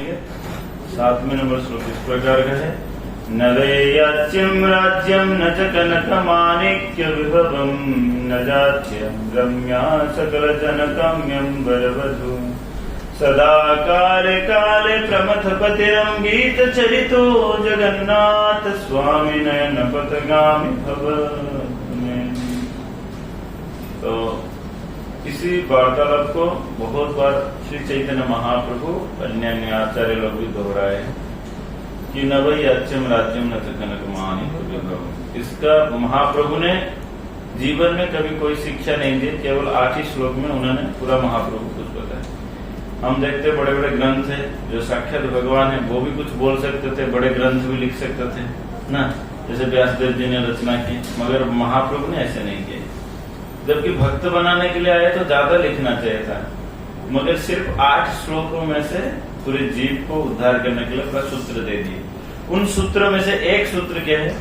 देखेंगे। 7वें नंबर श्लोक इस प्रकार का है, न वैयाच्यम राज्यम न च कनकमाणिक्य विभवम न जात्यम रम्या सकल जनकम्यम वरवधू सदा काले काले प्रमथ पतिरंगीत चरितो जगन्नाथ स्वामी नयन पथगामी भव। तो इसी वार्तालाप को बहुत बार श्री चैतन्य महाप्रभु अन्य अन्य आचार्य लोग भी दोहराए कि न वही अच्छम राज्यम न कनकमाणिक्य। इसका महाप्रभु ने जीवन में कभी कोई शिक्षा नहीं दी, केवल 8 ही श्लोक में उन्होंने पूरा महाप्रभु कुछ बताया। हम देखते बड़े बड़े ग्रंथ है, जो साक्षात भगवान है वो भी कुछ बोल सकते थे, बड़े ग्रंथ भी लिख सकते थे ना, जैसे व्यासदेव जी ने रचना की, मगर महाप्रभु ने ऐसे नहीं किया। जबकि भक्त बनाने के लिए आए तो ज्यादा लिखना चाहिए था, मगर सिर्फ 8 श्लोकों में से पूरे जीव को उद्धार करने के लिए पूरा सूत्र दे दिए। उन सूत्रों में से एक सूत्र क्या है,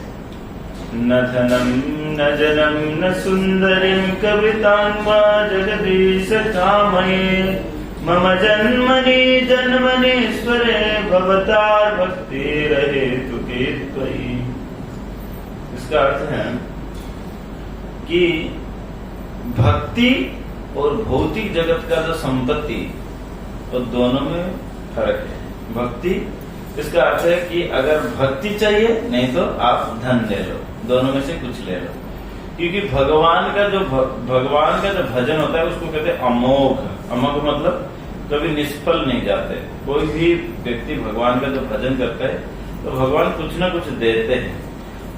न धनम न जनम न सुंदरिम कवितां वा जगदीश कामये मम जन्मनि जन्मनीश्वरे भवतार भक्ति रहे तुके त्वयि। इसका अर्थ है कि भक्ति और भौतिक जगत का जो संपत्ति, तो दोनों में फर्क है। भक्ति इसका अर्थ है कि अगर भक्ति चाहिए, नहीं तो आप धन ले लो, दोनों में से कुछ ले लो। क्योंकि भगवान का जो भजन होता है उसको कहते हैं अमोघ। अमोघ मतलब कभी निष्फल नहीं जाते। कोई भी व्यक्ति भगवान का जो भजन करता है तो भगवान कुछ ना कुछ देते हैं,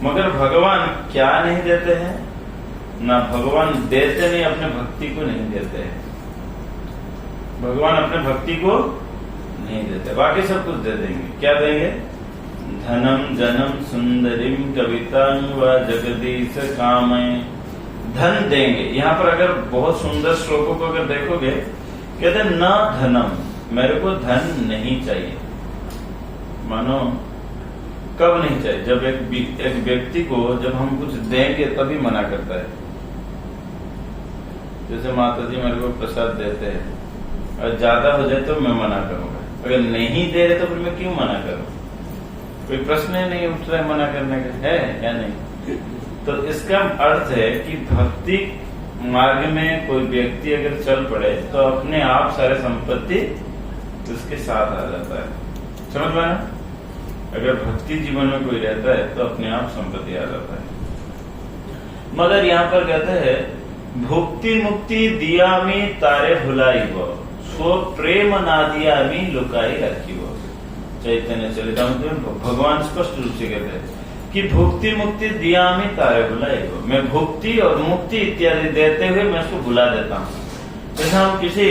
मगर भगवान क्या नहीं देते हैं ना, भगवान देते नहीं, अपने भक्ति को नहीं देते हैं। भगवान अपने भक्ति को नहीं देते, बाकी सब कुछ दे देंगे। क्या देंगे, धनम जनम सुंदरिम कवितां व जगदीश कामये, धन देंगे। यहाँ पर अगर बहुत सुंदर श्लोकों को अगर देखोगे, कहते न धनम, मेरे को धन नहीं चाहिए। मानो कब नहीं चाहिए, जब एक व्यक्ति को जब हम कुछ देंगे तभी मना करता है। जैसे माता जी मेरे को प्रसाद देते हैं और ज्यादा हो जाए तो मैं मना करूंगा, अगर नहीं दे रहे तो फिर मैं क्यों मना करूं? कोई प्रश्न ही नहीं उठ रहा है मना करने का, है या नहीं? तो इसका अर्थ है कि भक्ति मार्ग में कोई व्यक्ति अगर चल पड़े तो अपने आप सारे संपत्ति उसके साथ आ जाता है। समझ में ना? अगर भक्ति जीवन में कोई रहता है तो अपने आप संपत्ति आ जाता है। मगर यहाँ पर कहते हैं भुक्ति मुक्ति दियामी तारे भुलाई वो, सो प्रेम ना दियामी लुकाई रखी वो। चैतन्य चरितामृत में भगवान स्पष्ट रूप से कहते हैं कि भुक्ति मुक्ति दियामी तारे भुलाई वो, मैं भुक्ति और मुक्ति इत्यादि देते हुए मैं उसको भुला देता हूँ। जैसे हम किसी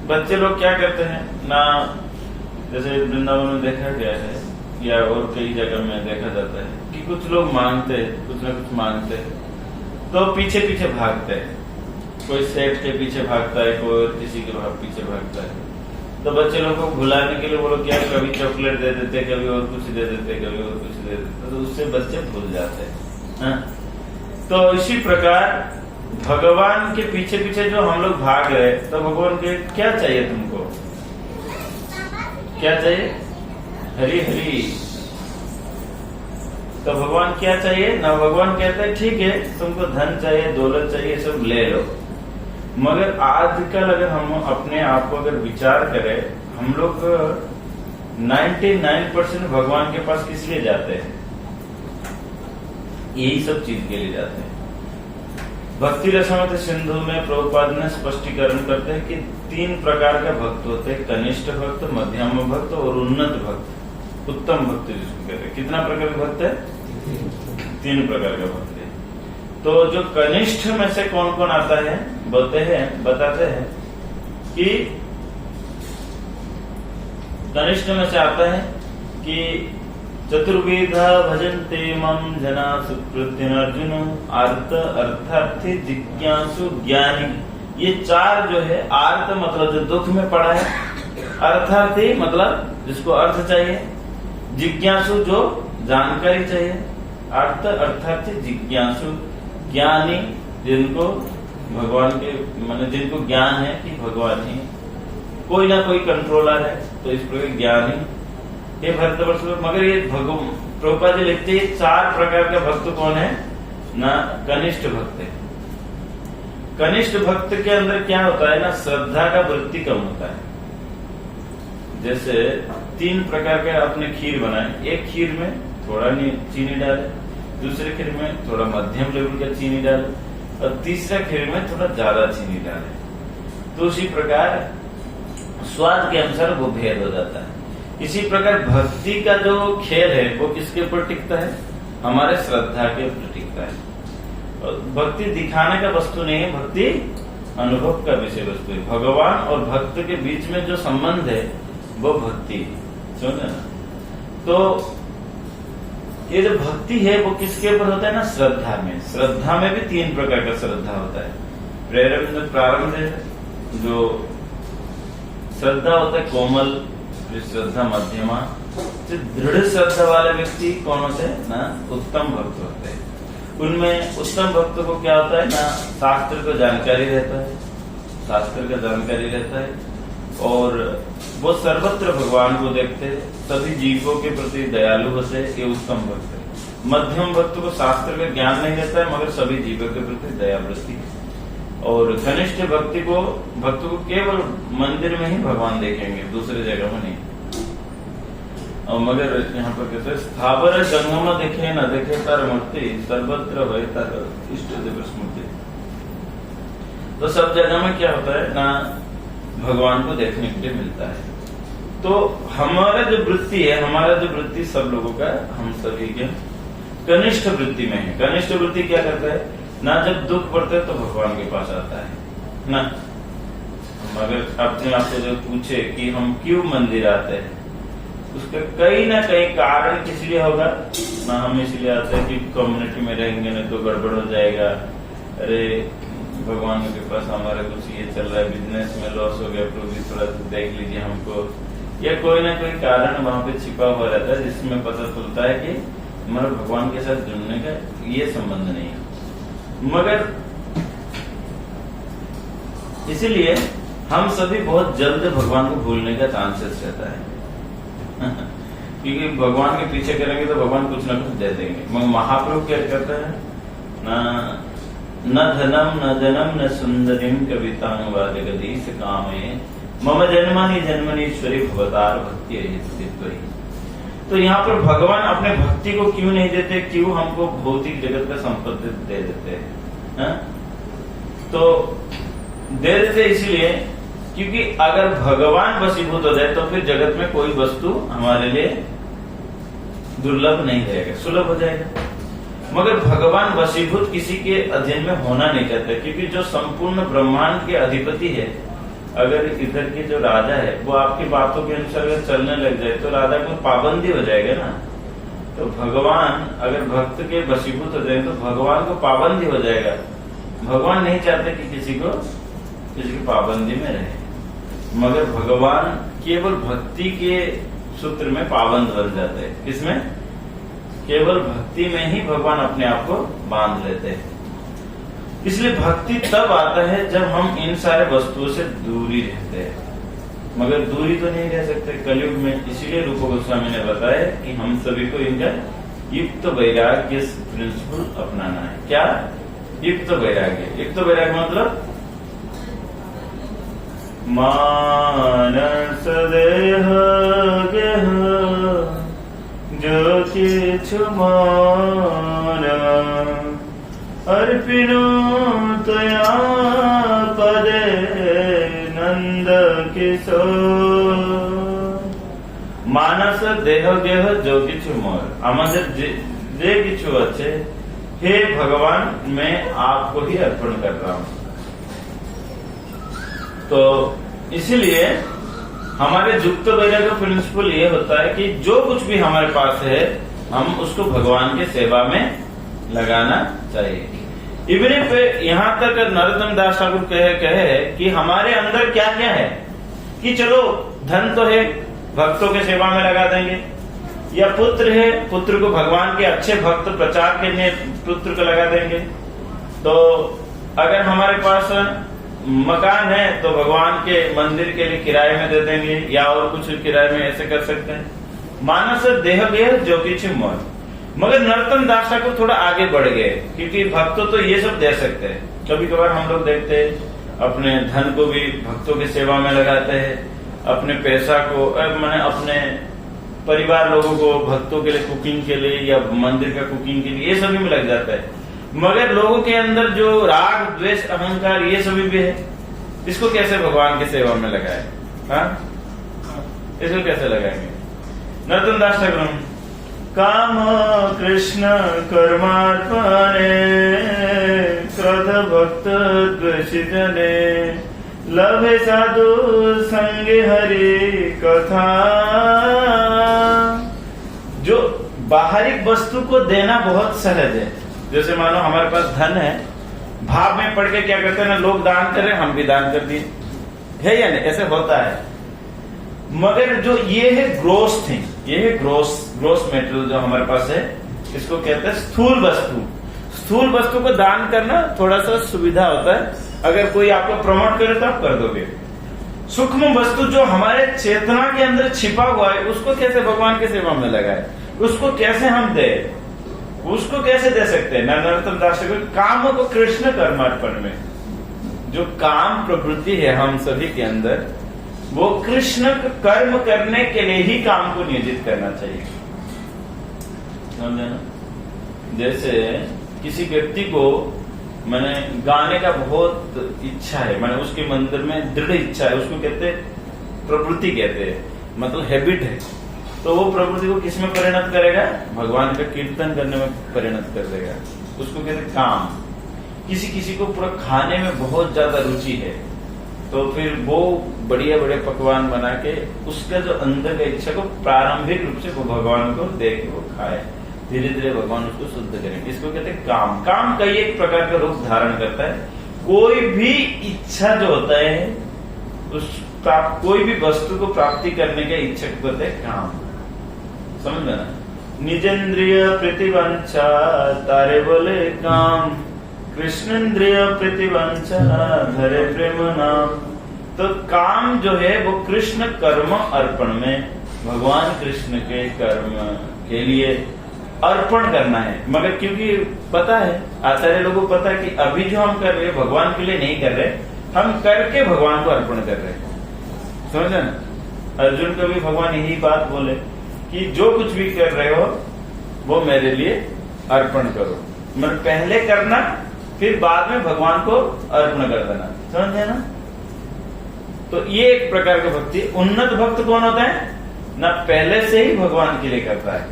बच्चे लोग क्या करते हैं ना, जैसे वृंदावन में देखा गया है या और कई जगह में देखा जाता है कि कुछ लोग मांगते हैं, कुछ ना कुछ मांगते हैं तो पीछे पीछे भागते हैं। कोई सेठ के पीछे भागता है, कोई किसी के पीछे भागता है। तो बच्चे लोग को भुलाने के लिए वो लोग क्या, कभी चॉकलेट दे देते, कभी और कुछ दे देते, कभी और कुछ दे देते, तो उससे बच्चे भूल जाते हैं। तो इसी प्रकार भगवान के पीछे पीछे जो हम लोग भाग रहे, तो भगवान के क्या चाहिए तुमको, क्या चाहिए, हरि हरि। तो भगवान क्या चाहिए ना, भगवान कहते हैं ठीक है तुमको धन चाहिए, दौलत चाहिए, सब ले लो। मगर आजकल अगर हम अपने आप को अगर विचार करें, हम लोग 99% भगवान के पास किस लिए जाते हैं, यही सब चीज के लिए जाते हैं। भक्ति रसमत सिंधु में प्रभुपाद ने स्पष्टीकरण करते हैं कि 3 प्रकार का भक्त होते हैं, कनिष्ठ भक्त, मध्यम भक्त और उन्नत भक्त, उत्तम भक्त जिसको कहते हैं। कितना प्रकार का भक्त है, 3 प्रकार का भक्त है। तो जो कनिष्ठ में से कौन कौन आता है बताते हैं कि कनिष्ठ में से आता है कि चतुर्विधा भजन्ते मम जना सुकृतिन अर्जुन आर्त अर्थार्थी जिज्ञासु ज्ञानी। ये 4 जो है, आर्त मतलब जो दुख में पड़ा है, अर्थार्थी मतलब जिसको अर्थ चाहिए, जिज्ञासु जो जानकारी चाहिए, अर्थ अर्थार्थी जिज्ञासु ज्ञानी जिनको भगवान के माने जिनको ज्ञान है कि भगवान ही कोई ना कोई कंट्रोलर है, तो इस प्रकार ज्ञान ही ये भक्तवर्ष। मगर ये प्रभुपाद जी लिखते हैं 4 प्रकार के भक्त कौन है ना, कनिष्ठ भक्त है। कनिष्ठ भक्त के अंदर क्या होता है ना, श्रद्धा का वृत्ति कम होता है। जैसे 3 प्रकार के आपने खीर बनाए, एक खीर में थोड़ा चीनी डाले, दूसरे खीर में थोड़ा मध्यम लेवल का चीनी डाले, और तीसरा खीर में थोड़ा ज्यादा चीनी डाले, तो उसी प्रकार स्वाद के अनुसार वो भेद हो जाता है। इसी प्रकार भक्ति का जो खेल है वो किसके ऊपर टिकता है, हमारे श्रद्धा के ऊपर टिकता है। और भक्ति दिखाने का वस्तु नहीं है, भक्ति अनुभव का विषय वस्तु है। भगवान और भक्त के बीच में जो संबंध है वो भक्ति, समझे ना। तो ये जो भक्ति है वो किसके ऊपर होता है ना, श्रद्धा में। श्रद्धा में भी 3 प्रकार का श्रद्धा होता है। प्रारंभ जो श्रद्धा होता है कोमल, श्रद्धा मध्यमा, जो दृढ़ श्रद्धा वाले व्यक्ति कौन होते हैं ना, उत्तम भक्त होते हैं। उनमें उत्तम भक्त को क्या होता है ना, शास्त्र को जानकारी रहता है, शास्त्र का जानकारी रहता है, और वो सर्वत्र भगवान को देखते हैं, सभी जीवों के प्रति दयालु होते हैं, ये उत्तम भक्त है। मध्यम भक्त को शास्त्र का ज्ञान नहीं रहता है, मगर सभी जीवों के प्रति दयावृत्ति है। और कनिष्ठ भक्त को केवल मंदिर में ही भगवान देखेंगे, दूसरे जगह में नहीं। और मगर यहाँ पर कहते हैं स्थावर जंगम देखे न देखे तार मूर्ति, सर्वत्र है तार इष्ट देव स्मृति। तो सब जगह में क्या होता है ना, भगवान को देखने के लिए मिलता है। तो हमारा जो वृत्ति है, हमारा जो वृत्ति सब लोगों का, हम सभी के कनिष्ठ वृत्ति में है। कनिष्ठ वृत्ति क्या करता है ना, जब दुख पड़ता है तो भगवान के पास आता है ना। मगर अपने आप से जो पूछे कि हम क्यों मंदिर आते हैं, उसका कहीं ना कहीं कारण किस लिए होगा ना। हम इसलिए आते हैं कि कम्युनिटी में रहेंगे नहीं तो गड़बड़ हो जाएगा, अरे भगवान के पास हमारा कुछ ये चल रहा है, बिजनेस में लॉस हो गया, प्रभु थोड़ा देख लीजिए हमको, या कोई ना कोई कारण वहां पे छिपा हुआ रहता है, जिसमें पता चलता है कि हमारा भगवान के साथ जुड़ने का ये संबंध नहीं है। मगर इसीलिए हम सभी बहुत जल्द भगवान को भूलने का चांसेस रहता है क्योंकि भगवान के पीछे करेंगे तो भगवान कुछ ना कुछ दे देंगे। मगर महाप्रभु क्या करते हैं ना, न धनम न जनम न सुंदरीम कवितानुवाद गदीश कामे मम जन्मानि जन्मनीश्वरी भवतार भक्ति है। तो यहाँ पर भगवान अपने भक्ति को क्यों नहीं देते, क्यों हमको भौतिक जगत का संपत्ति दे देते हैं? तो दे देते इसलिए क्योंकि अगर भगवान वशीभूत हो जाए तो फिर जगत में कोई वस्तु हमारे लिए दुर्लभ नहीं रहेगा, सुलभ हो जाएगा। मगर भगवान वशीभूत किसी के अधीन में होना नहीं चाहते, क्योंकि जो संपूर्ण ब्रह्मांड के अधिपति है, अगर इधर के जो राजा है वो आपकी बातों के अनुसार अगर चलने लग जाए तो राजा को पाबंदी हो जाएगा ना। तो भगवान अगर भक्त के वशीभूत हो जाए तो भगवान को पाबंदी हो जाएगा। भगवान नहीं चाहते कि किसी की पाबंदी में रहे, मगर भगवान केवल भक्ति के सूत्र में पाबंद बन जाते हैं। किसमें? केवल भक्ति में ही भगवान अपने आप को बांध लेते हैं। इसलिए भक्ति तब आता है जब हम इन सारे वस्तुओं से दूरी रहते हैं, मगर दूरी तो नहीं रह सकते कलयुग में। इसीलिए रूप गोस्वामी ने बताया कि हम सभी को इनका युक्त वैराग्य प्रिंसिपल अपनाना है। क्या? युक्त वैराग्य। युक्त वैराग्य मतलब मानस देह गेह जो किछु माना अर्पिनो तया पदे नंद किशोर। मानस देह गेह जो किछु मोर, আমাদের যে কিছু আছে हे भगवान मैं आपको ही अर्पण कर रहा हूं। तो इसीलिए हमारे युक्त वैराग्य का प्रिंसिपल ये होता है कि जो कुछ भी हमारे पास है हम उसको भगवान के सेवा में लगाना चाहिए। इवन पे यहाँ तक नरोत्तम दास ठाकुर कहे कि हमारे अंदर क्या क्या है कि चलो धन तो है भक्तों के सेवा में लगा देंगे, या पुत्र है पुत्र को भगवान के अच्छे भक्त प्रचार के लिए पुत्र को लगा देंगे। तो अगर हमारे पास मकान है तो भगवान के मंदिर के लिए किराए में दे देंगे या और कुछ किराए में ऐसे कर सकते हैं। मानस देह गेह जो कि मन, मगर नर्तन दासा को थोड़ा आगे बढ़ गए, क्योंकि भक्तों तो ये सब दे सकते हैं। कभी कभार हम लोग देखते हैं अपने धन को भी भक्तों की सेवा में लगाते हैं, अपने पैसा को मैंने अपने परिवार लोगों को भक्तों के लिए कुकिंग के लिए या मंदिर का कुकिंग के लिए ये सभी में लग जाता है। मगर लोगों के अंदर जो राग द्वेष अहंकार ये सभी भी है, इसको कैसे भगवान की सेवा में लगाए? हाँ, इसको कैसे लगाएंगे? नर्तन दास ठाकुर, काम कृष्ण कर्मार्पणे क्रोध भक्त द्वेषिजने लभे साधु संगे हरि कथा। जो बाहरी वस्तु को देना बहुत सहज है, जैसे मानो हमारे पास धन है, भाव में पड़ के क्या करते हैं ना, लोग दान कर रहे हैं, हम भी दान कर दिए, है या नहीं? ऐसे होता है। मगर जो ये है ग्रोस थिंग, ये है ग्रोस मेटेरियल जो हमारे पास है, इसको कहते हैं स्थूल वस्तु। स्थूल वस्तु को दान करना थोड़ा सा सुविधा होता है, अगर कोई आपको प्रमोट करे तो आप कर दोगे। सूक्ष्म वस्तु जो हमारे चेतना के अंदर छिपा हुआ है, उसको कैसे भगवान की सेवा में लगाए, उसको कैसे हम दे, उसको कैसे दे सकते हैं? नरोत्तम दास काम को कृष्ण कर्मार्पण में, जो काम प्रवृत्ति है हम सभी के अंदर, वो कृष्ण कर्म करने के लिए ही काम को नियोजित करना चाहिए। समझे ना? जैसे किसी व्यक्ति को मैंने गाने का बहुत इच्छा है, मैंने उसके मंदिर में दृढ़ इच्छा है, उसको कहते प्रवृत्ति कहते हैं, मतलब हैबिट है। तो वो प्रवृत्ति को किसमें परिणत करेगा? भगवान का कीर्तन करने में परिणत कर देगा। उसको कहते काम। किसी किसी को पूरा खाने में बहुत ज्यादा रुचि है, तो फिर वो बढ़िया बढ़िया पकवान बना के उसका जो अंदर का इच्छा को प्रारंभिक रूप से वो भगवान को दे के वो खाए, धीरे धीरे भगवान उसको शुद्ध करेंगे। इसको कहते हैं काम। काम कई एक प्रकार का रूप धारण करता है। कोई भी इच्छा जो होता है, उस कोई भी वस्तु को प्राप्ति करने के इच्छा को कहते हैं काम। समझ में ना? निजेंद्रिय प्रतिवंचा तारे बोले काम, कृष्णेंद्रिय प्रतिवंचा धरे प्रेम नाम। तो काम जो है वो कृष्ण कर्म अर्पण में, भगवान कृष्ण के कर्म के लिए अर्पण करना है। मगर क्योंकि पता है, आचार्य लोगों को पता है कि अभी जो हम कर रहे हैं भगवान के लिए नहीं कर रहे, हम करके भगवान को अर्पण कर रहे हैं। समझे ना? अर्जुन को भी भगवान यही बात बोले कि जो कुछ भी कर रहे हो वो मेरे लिए अर्पण करो। मतलब पहले करना, फिर बाद में भगवान को अर्पण कर देना। समझे ना? तो ये एक प्रकार की भक्ति। उन्नत भक्त कौन होता है ना? पहले से ही भगवान के लिए करता है।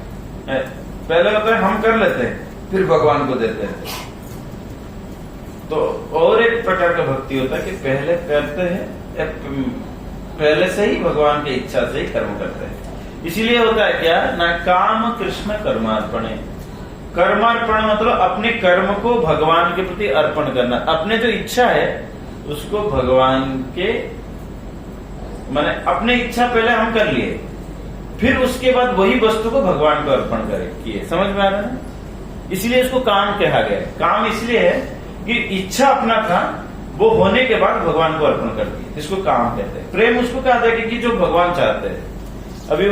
पहले होता है हम कर लेते हैं, फिर भगवान को देते हैं। तो और एक प्रकार का भक्ति होता है कि पहले करते हैं, पहले से ही भगवान की इच्छा से ही कर्म करते हैं। इसीलिए होता है क्या ना, काम कृष्ण कर्मार्पण है। कर्मार्पण मतलब अपने कर्म को भगवान के प्रति अर्पण करना। अपने जो इच्छा है उसको भगवान के, माने अपने इच्छा पहले हम कर लिए, फिर उसके बाद वही वस्तु को भगवान को अर्पण किए। समझ में आ रहा है? इसलिए इसको काम कहा गया। काम इसलिए है कि इच्छा अपना था, वो होने के बाद भगवान को अर्पण कर दिए, इसको काम कहते हैं। प्रेम उसको कहते हैं कि जो भगवान चाहते हैं। अभी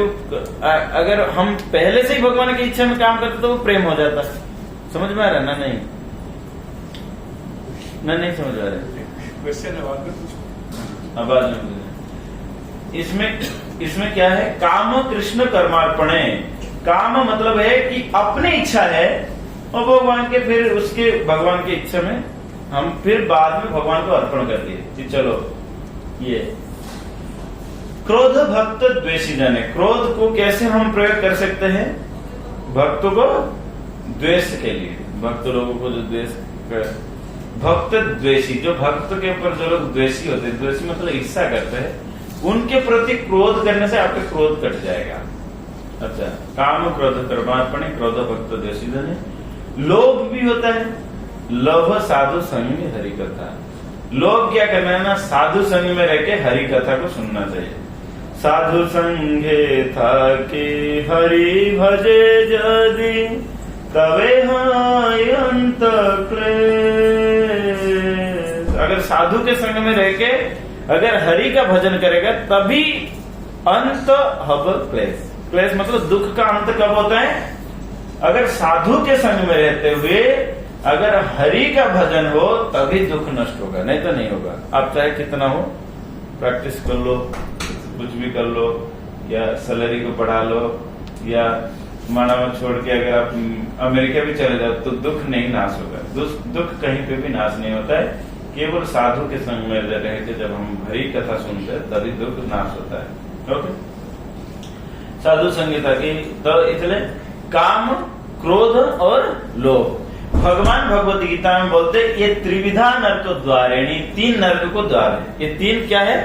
अगर हम पहले से ही भगवान की इच्छा में काम करते तो वो प्रेम हो जाता। समझ में आ रहा है ना? नहीं समझ आ रहा है। आवाज में इसमें क्या है? काम कृष्ण कर्मार्पणे। काम मतलब है कि अपनी इच्छा है और भगवान के, फिर उसके भगवान की इच्छा में हम फिर बाद में भगवान को अर्पण कर दिए कि चलो ये। क्रोध भक्त द्वेषी जने। क्रोध को कैसे हम प्रयोग कर सकते हैं? भक्तों को द्वेष के लिए, भक्त लोगों को जो द्वेष कर, भक्त द्वेषी, जो भक्त के ऊपर जो लोग द्वेषी होते हैं, द्वेषी मतलब ईर्ष्या करते हैं, उनके प्रति क्रोध करने से आपका क्रोध कट जाएगा। अच्छा, काम क्रोध कर्मार्पण, क्रोध भक्त द्वेषी जने। लोभ भी होता है। लोभ साधु संग में हरि कथा। लोभ क्या करना है ना? साधु संग में रह के हरि कथा को सुनना चाहिए। साधु संगे था कि हरि भजे जदि तवे अंत क्लेश। अगर साधु के संग में रह के अगर हरि का भजन करेगा तभी अंत हब क्लेश। क्लेश मतलब दुख का अंत कब होता है? अगर साधु के संग में रहते हुए अगर हरि का भजन हो तभी दुख नष्ट होगा, नहीं तो नहीं होगा। आप चाहे कितना हो, प्रैक्टिस कर लो, कुछ भी कर लो, या सैलरी को बढ़ा लो, या मानव छोड़ के अगर आप अमेरिका भी चले जाओ तो दुख नहीं नाश होगा। दुख कहीं पे भी नाश नहीं होता है। केवल साधु के संग में रह के जब हम हरि कथा सुनते हैं तभी दुख नाश होता है। ओके, साधु संगीता की तो इसलिए काम, क्रोध और लोभ। भगवान भगवत गीता में बोलते ये त्रिविधा नरक द्वारेणी, 3 नरक को द्वार है। ये 3 क्या है?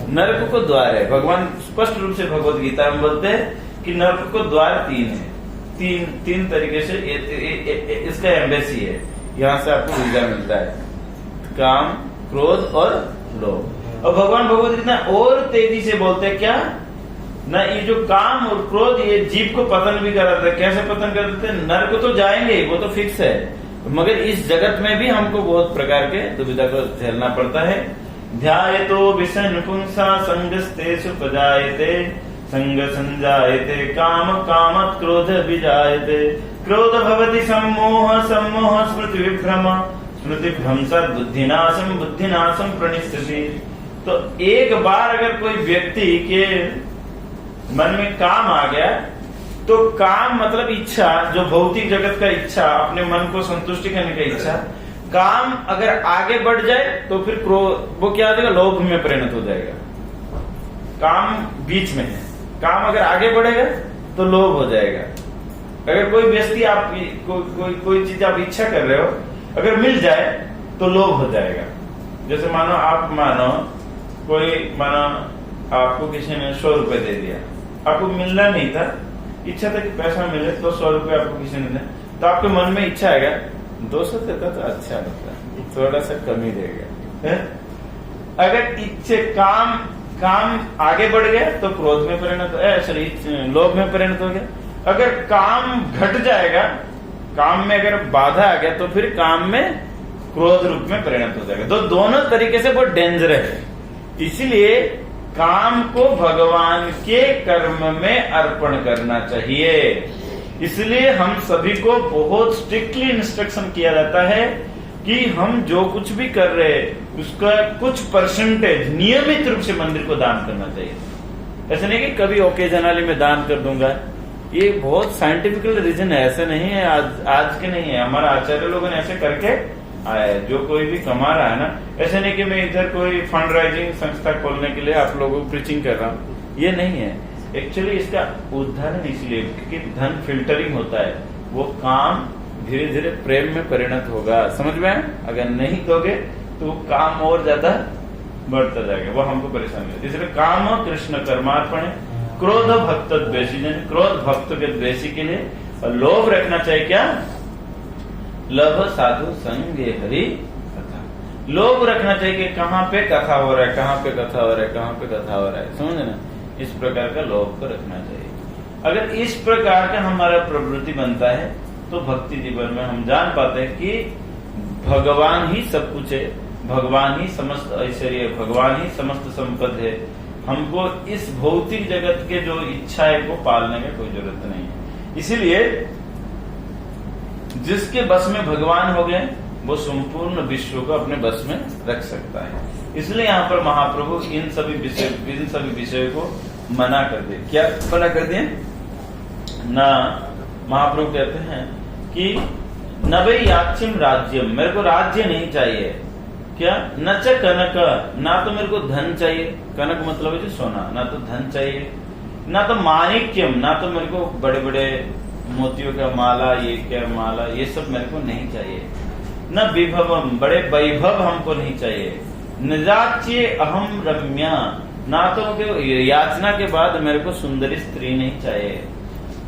नरक को द्वार है। भगवान स्पष्ट रूप से भगवत गीता में बोलते हैं कि नरक को द्वार 3 है। तीन तरीके से इसका एम्बेसी है। यहाँ से आपको वीजा मिलता है, काम, क्रोध और लोभ। और भगवान भगवत गीता और तेजी से बोलते हैं क्या ना, ये जो काम और क्रोध ये जीव को पतन भी कराते हैं। कैसे पतन कर देते हैं? नरक तो जाएंगे, वो तो फिक्स है, मगर इस जगत में भी हमको बहुत प्रकार के दुविधा को झेलना पड़ता है। ध्यायतो विषण पुंसा संगस्तेषु प्रजायते, संग संजायते काम, कामत् क्रोध विजायते, क्रोध भवति सम्मोह, सम्मोह स्मृति विभ्रम, स्मृति भ्रंशात् बुद्धिनाशम, बुद्धिनाशम प्रणिष्यति। तो एक बार अगर कोई व्यक्ति के मन में काम आ गया तो काम मतलब इच्छा, जो भौतिक जगत का इच्छा, अपने मन को संतुष्टि करने का इच्छा, काम अगर आगे बढ़ जाए तो फिर वो क्या हो जाएगा? लोभ में परिणत हो जाएगा। काम बीच में है, काम अगर आगे बढ़ेगा तो लोभ हो जाएगा। अगर कोई व्यक्ति आप कोई चीज आप इच्छा कर रहे हो, अगर मिल जाए तो लोभ हो जाएगा। जैसे मानो आपको किसी ने 100 रुपए दे दिया, आपको मिलना नहीं था, इच्छा था कि पैसा मिले तो 100 रुपए आपको किसी ने दिया, तो आपके मन में इच्छा आएगा 200 देता तो अच्छा होता, थोड़ा सा कम ही देगा। अगर इच्छे काम आगे बढ़ गया तो क्रोध में परिणत लोभ में परिणत हो गया। अगर काम घट जाएगा, काम में अगर बाधा आ गया तो फिर काम में क्रोध रूप में परिणत हो जाएगा। तो दोनों तरीके से बहुत डेंजर है। इसलिए काम को भगवान के कर्म में अर्पण करना चाहिए। इसलिए हम सभी को बहुत स्ट्रिक्टली इंस्ट्रक्शन किया जाता है कि हम जो कुछ भी कर रहे हैं उसका कुछ परसेंटेज नियमित रूप से मंदिर को दान करना चाहिए। ऐसा नहीं कि कभी ओकेजनली में दान कर दूंगा। ये बहुत साइंटिफिकल रीजन है, ऐसे नहीं है, आज के नहीं है, हमारा आचार्य लोगों ने ऐसे करके आया है। जो कोई भी कमा रहा है ना, ऐसे नहीं कि मैं इधर कोई फंड राइजिंग संस्था खोलने के लिए आप लोगों को प्रीचिंग कर रहा हूँ, ये नहीं है। एक्चुअली इसका उदाहरण इसलिए क्योंकि धन फिल्टरिंग होता है, वो काम धीरे धीरे प्रेम में परिणत होगा। समझ में आया? अगर नहीं दोगे तो वो काम और ज्यादा बढ़ता जाएगा, वो हमको परेशानी होती है। इसलिए काम कृष्ण कर्मार्पण है। क्रोध भक्त द्वेषी जन, क्रोध भक्त के द्वेषी के लिए। और लोभ रखना चाहिए क्या? लभ साधु संगे हरि कथा। लोभ रखना चाहिए कि कहाँ पे कथा हो रहा है, कहाँ पे कथा हो रहा है, कहाँ पे कथा हो रहा है। समझे ना? इस प्रकार का लोभ को रखना चाहिए। अगर इस प्रकार का हमारा प्रवृत्ति बनता है तो भक्ति जीवन में हम जान पाते हैं कि भगवान ही सब कुछ है, भगवान ही समस्त ऐश्वर्य, भगवान ही समस्त संपत्ति है। हमको इस भौतिक जगत के जो इच्छा है को पालने में कोई जरूरत नहीं है। इसीलिए जिसके बस में भगवान हो गए वो संपूर्ण विश्व को अपने बस में रख सकता है। इसलिए यहाँ पर महाप्रभु इन सभी विषयों को मना कर दिए। क्या मना कर दिए ना? महाप्रभु कहते हैं कि न भई याचिम राज्यम, मेरे को राज्य नहीं चाहिए। क्या? न च कनक, ना तो मेरे को धन चाहिए, कनक मतलब है जो सोना, ना तो धन चाहिए, ना तो माणिक्यम, ना तो मेरे को बड़े बड़े मोतियों का माला, ये क्या माला, ये सब मेरे को नहीं चाहिए। न विभवम, बड़े वैभव हमको नहीं चाहिए। निजाच्य अहम रम्या, ना तो याचना के बाद मेरे को सुंदरी स्त्री नहीं चाहिए।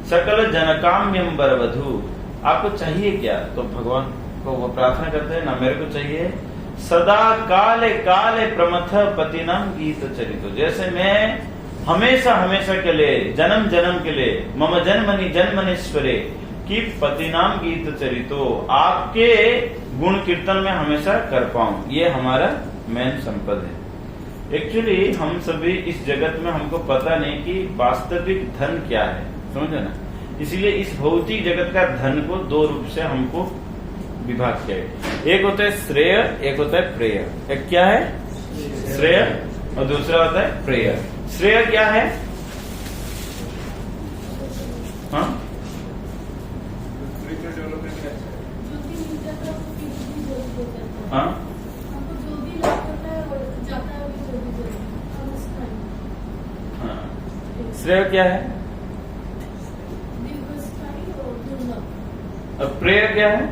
सकल जनकाम्यम वरवधू, आपको चाहिए क्या? तो भगवान को वो प्रार्थना करते हैं ना, मेरे को चाहिए सदा काले काले प्रमथ पतिनम गीत चरितो। जैसे मैं हमेशा हमेशा के लिए, जन्म जन्म के लिए, मम जन्मनि जन्मनेश्वरे की पतिनाम गीत चरितो, आपके गुण कीर्तन में हमेशा कर पाऊं, ये हमारा मेन संपद है। एक्चुअली हम सभी इस जगत में हमको पता नहीं कि वास्तविक धन क्या है, समझे ना। इसलिए इस भौतिक जगत का धन को दो रूप से हमको विभाग किया है। एक होता है श्रेय, एक होता है प्रेय। एक क्या है? श्रेय, और दूसरा होता है प्रेय। श्रेय क्या है? हाँ, हाँ, श्रेय क्या है? और प्रेय क्या है?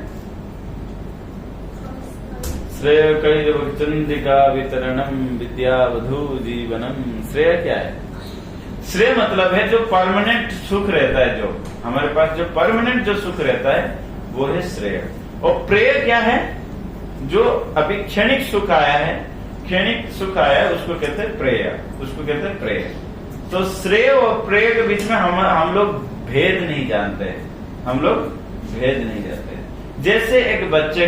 श्रेय कई चंद्रिका वितरणम विद्यावधू जीवनम। श्रेय क्या है? श्रेय मतलब है जो परमानेंट सुख रहता है, जो हमारे पास जो परमानेंट जो सुख रहता है वो है श्रेय। और प्रेय क्या है? जो अभी क्षणिक सुख आया है, क्षणिक सुख आया है, उसको कहते हैं प्रेय, उसको कहते हैं प्रेय। तो श्रेय और प्रेय के बीच में हम लोग भेद नहीं जानते हैं, हम लोग भेद नहीं जानते। जैसे एक बच्चे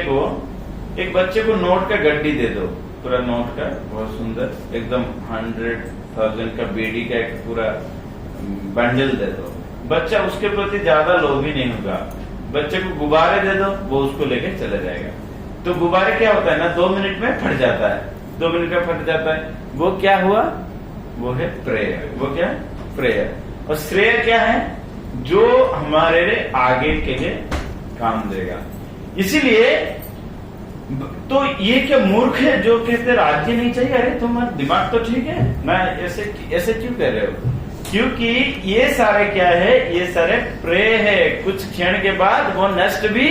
को नोट का गड्डी दे दो, पूरा नोट का बहुत सुंदर एकदम 100,000 का बीड़ी का एक पूरा बंडल दे दो, बच्चा उसके प्रति ज्यादा लोभी नहीं होगा। बच्चे को गुब्बारे दे दो, वो उसको लेके चला जाएगा। तो गुब्बारे क्या होता है ना, 2 मिनट में फट जाता है, 2 मिनट में फट जाता है। वो क्या हुआ? वो है प्रेय। वो क्या? प्रेय। और श्रेय क्या है? जो हमारे आगे के लिए काम देगा। इसीलिए तो ये क्या मूर्ख है जो कहते राज्य नहीं चाहिए? अरे तुम्हारा दिमाग तो ठीक है ना, ऐसे क्यों कह रहे हो? क्योंकि ये सारे क्या है? ये सारे प्रेय है। कुछ क्षण के बाद वो नष्ट भी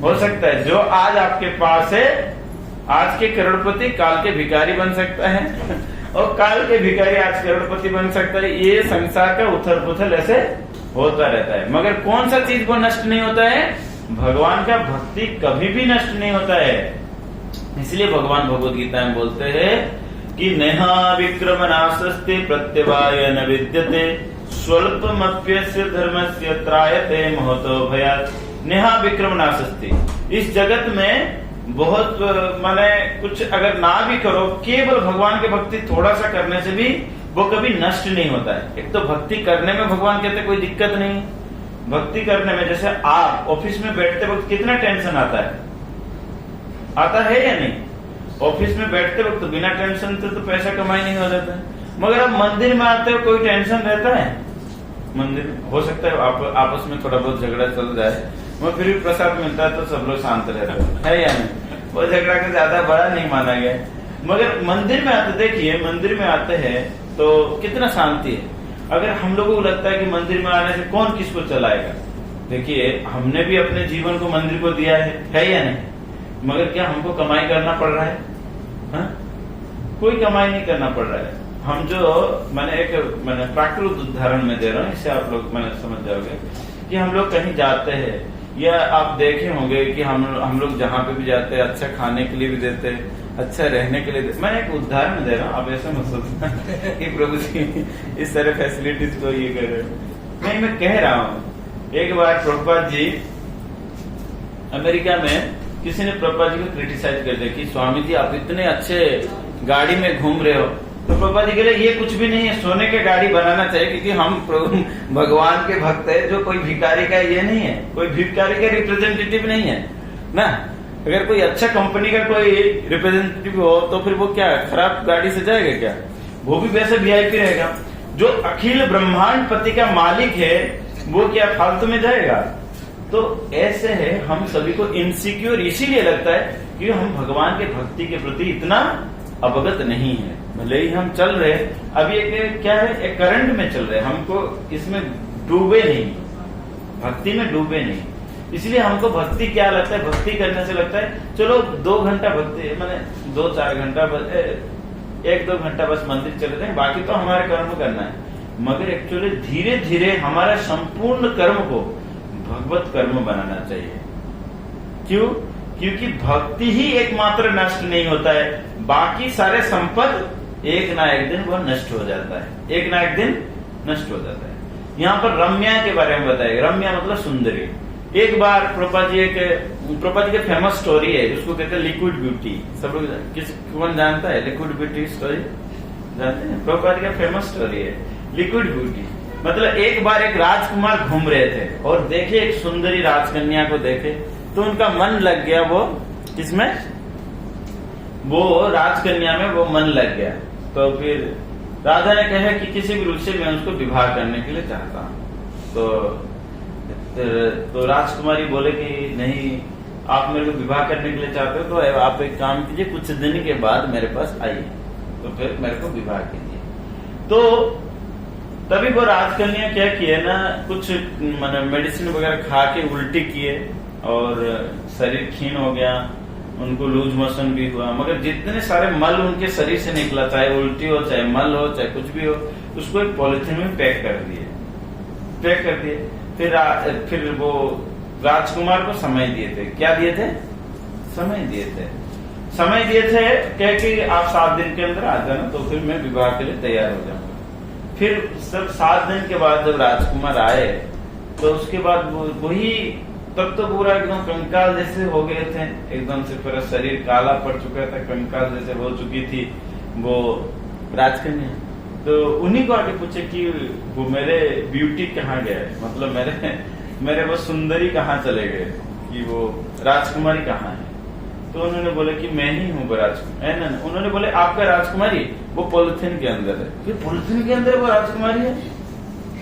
हो सकता है। जो आज आपके पास है, आज के करोड़पति काल के भिखारी बन सकता है और काल के भिखारी आज करोड़पति बन सकता है। ये संसार का उथल पुथल ऐसे होता रहता है। मगर कौन सा चीज को नष्ट नहीं होता है? भगवान का भक्ति कभी भी नष्ट नहीं होता है। इसलिए भगवान भगवद गीता में बोलते हैं कि नेहा विक्रम नाशस्ते प्रत्यवाय न विद्यते स्वल्पमप्यस्य धर्मस्य त्रायते महतो भयात्। नेहा विक्रम नाशस्ते, इस जगत में बहुत माने कुछ अगर ना भी करो, केवल भगवान की भक्ति थोड़ा सा करने से भी वो कभी नष्ट नहीं होता है। एक तो भक्ति करने में भगवान कहते कोई दिक्कत नहीं। भक्ति करने में जैसे आप ऑफिस में बैठते वक्त कितना टेंशन आता है या नहीं? ऑफिस में बैठते वक्त तो बिना टेंशन तो पैसा कमाई नहीं हो जाता है। मगर आप मंदिर में आते हो, कोई टेंशन रहता है? मंदिर में हो सकता है आप आपस में थोड़ा बहुत झगड़ा चल जाए, मगर फिर भी प्रसाद मिलता है तो सब लोग शांत रहते है या नहीं? वो झगड़ा का ज्यादा बड़ा नहीं माना गया। मगर मंदिर में आते, देखिए मंदिर में आते हैं तो कितना शांति है। अगर हम लोगों को लगता है कि मंदिर में आने से कौन किसको चलाएगा, देखिए हमने भी अपने जीवन को मंदिर को दिया है या नहीं? मगर क्या हमको कमाई करना पड़ रहा है? हा? कोई कमाई नहीं करना पड़ रहा है। हम जो मैंने प्राकृतिक उदाहरण में दे रहा हूँ, इससे आप लोग मैंने समझ जाओगे कि हम लोग कहीं जाते हैं या आप देखे होंगे कि हम लोग जहाँ पे भी जाते हैं अच्छा खाने के लिए भी देते हैं, अच्छा रहने के लिए देते। मैं एक उदाहरण दे रहा हूँ, आप ऐसा मत सोचना कि प्रभु जी इस तरह फैसिलिटीज को ये कर रहे हैं। नहीं, मैं कह रहा हूँ एक बार प्रभुपाद जी अमेरिका में किसी ने प्रभुपाद जी को क्रिटिसाइज कर दिया कि स्वामी जी आप इतने अच्छे गाड़ी में घूम रहे हो। तो प्रभुपाद जी कह रहे ये कुछ भी नहीं है, सोने के गाड़ी बनाना चाहिए, क्योंकि हम भगवान के भक्त है। जो कोई भिखारी का ये नहीं है, कोई भिखारी का रिप्रेजेंटेटिव नहीं है ना। अगर कोई अच्छा कंपनी का कोई रिप्रेजेंटेटिव हो तो फिर वो क्या खराब गाड़ी से जाएगा क्या? वो भी वैसे वीआईपी रहेगा। जो अखिल ब्रह्मांड पति का मालिक है वो क्या फालतू में जाएगा? तो ऐसे है, हम सभी को इनसिक्योर इसीलिए लगता है कि हम भगवान के भक्ति के प्रति इतना अवगत नहीं है। भले ही हम चल रहे, अभी एक क्या है, एक करंट में चल रहे, हमको इसमें डूबे नहीं, भक्ति में डूबे नहीं। इसलिए हमको भक्ति क्या लगता है? भक्ति करने से लगता है चलो 2 घंटा भक्ति, मैंने 2-4 घंटा 1-2 घंटा बस मंदिर चले जाए, बाकी तो हमारे कर्म करना है। मगर एक्चुअली धीरे धीरे हमारा संपूर्ण कर्म को भगवत कर्म बनाना चाहिए। क्यों? क्योंकि भक्ति ही एकमात्र नष्ट नहीं होता है, बाकी सारे संपद एक ना एक दिन वो नष्ट हो जाता है, एक ना एक दिन नष्ट हो जाता है। यहाँ पर रम्या के बारे में बताएगा। रम्या मतलब सुंदरी। एक बार प्रभुपाद जी के फेमस स्टोरी है, उसको कहते हैं लिक्विड ब्यूटी। सब लोग कौन जानता है लिक्विड ब्यूटी स्टोरी? जानते हैं? प्रभुपाद जी का फेमस स्टोरी है लिक्विड ब्यूटी। मतलब एक बार एक राजकुमार घूम रहे थे और देखे एक सुंदरी राजकन्या को देखे, तो उनका मन लग गया वो किसमें? वो राजकन्या में वो मन लग गया। तो फिर राजा ने कहा कि किसी भी रूप से मैं उसको विवाह करने के लिए चाहता हूँ। तो राजकुमारी बोले कि नहीं, आप मेरे को विवाह करने के लिए चाहते हो तो आप एक काम कीजिए, कुछ दिन के बाद मेरे पास आइए। तो फिर मेरे को विवाह कीजिए। तो तभी वो राजकन्या क्या किए ना, कुछ मेडिसिन वगैरह खा के उल्टी किए और शरीर क्षीण हो गया, उनको लूज मोशन भी हुआ। मगर जितने सारे मल उनके शरीर से निकला, चाहे उल्टी हो, चाहे मल हो, चाहे कुछ भी हो, उसको एक पॉलिथीन में पैक कर दिए। फिर वो राजकुमार को समय दिए थे। क्या दिए थे? समय दिए थे क्या कि आप 7 दिन के अंदर आ जाना, तो फिर मैं विवाह के लिए तैयार हो जाऊंगा। फिर सब 7 दिन के बाद जब राजकुमार आए, तो उसके बाद वही तब तो पूरा एकदम कंकाल जैसे हो गए थे, एकदम से पूरा शरीर काला पड़ चुका था, कंकाल जैसे हो चुकी थी वो राजकन्या। तो उन्हीं को आके पूछे कि वो मेरे ब्यूटी कहाँ गए, मतलब मेरे वो सुंदरी कहाँ चले गए, कि वो राजकुमारी कहाँ है? तो उन्होंने बोले कि मैं ही हूँ वो राजकुमारी। उन्होंने बोले आपका राजकुमारी वो पॉलिथीन के अंदर है। फिर पॉलिथीन के अंदर वो राजकुमारी है?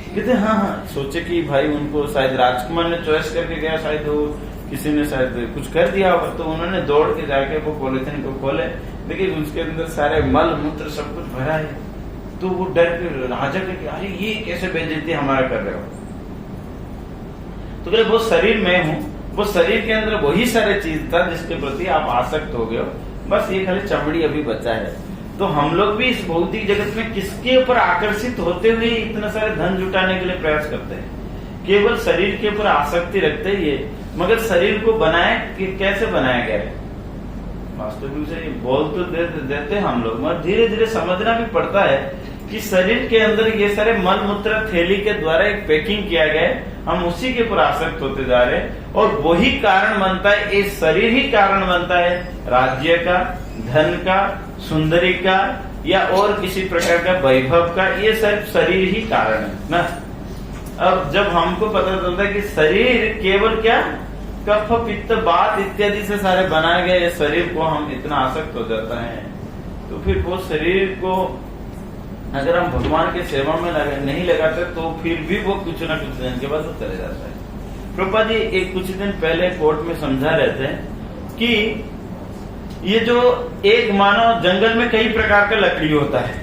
कहते हाँ। सोचे कि भाई उनको शायद राजकुमार ने चॉइस करके गया, शायद वो किसी ने शायद कुछ कर दिया होगा। तो उन्होंने दौड़ के जाके वो पॉलिथीन को खोले, देखिए उसके अंदर सारे मल मूत्र सब कुछ भरा है। तो वो डर के राजा के अरे ये कैसे बेइज्जती हमारा कर रहे हो? तो वो शरीर में हूँ, वो शरीर के अंदर वही सारे चीज था जिसके प्रति आप आसक्त हो गए हो, बस ये खाली चमड़ी अभी बचा है। तो हम लोग भी इस भौतिक जगत में किसके ऊपर आकर्षित होते हुए इतना सारे धन जुटाने के लिए प्रयास करते हैं? केवल शरीर के ऊपर आसक्ति रखते ही है। मगर शरीर को कैसे बनाया गया है? वास्तविक से बोल तो देते हम लोग, मगर धीरे धीरे समझना भी पड़ता है कि शरीर के अंदर ये सारे मल मूत्र थैली के द्वारा एक पैकिंग किया गया है, हम उसी के ऊपर आसक्त होते जा रहे हैं। और वही कारण बनता है, ये शरीर ही कारण बनता है राज्य का, धन का, सुंदरी का या और किसी प्रकार का वैभव का। ये सिर्फ शरीर ही कारण है ना। अब जब हमको पता चलता है कि शरीर केवल क्या कफ पित्त बात इत्यादि से सारे बनाए गए शरीर को हम इतना आसक्त हो जाता है, तो फिर वो शरीर को अगर हम भगवान के सेवा में नहीं लगाते तो फिर भी वो कुछ ना कुछ दिन के बाद वो चले जाता है। प्रभुपाद जी एक कुछ दिन पहले कोर्ट में समझा रहे थे कि ये जो एक मानो जंगल में कई प्रकार का लकड़ी होता है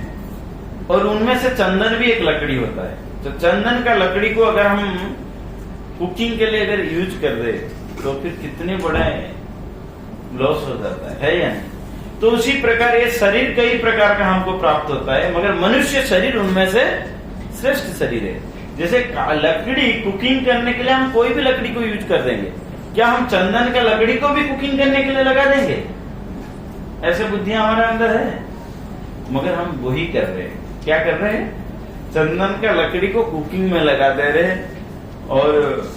और उनमें से चंदन भी एक लकड़ी होता है। तो चंदन का लकड़ी को अगर हम कुकिंग के लिए अगर यूज कर दे तो फिर कितने बड़ा लॉस हो जाता है या नहीं? तो उसी प्रकार ये शरीर कई प्रकार का हमको प्राप्त होता है, मगर मनुष्य शरीर उनमें से श्रेष्ठ शरीर है। जैसे लकड़ी कुकिंग करने के लिए हम कोई भी लकड़ी को यूज कर देंगे, क्या हम चंदन का लकड़ी को भी कुकिंग करने के लिए लगा देंगे? ऐसे बुद्धियां हमारे अंदर है, मगर हम वही कर रहे हैं। क्या कर रहे हैं? चंदन का लकड़ी को कुकिंग में लगा दे रहे हैं और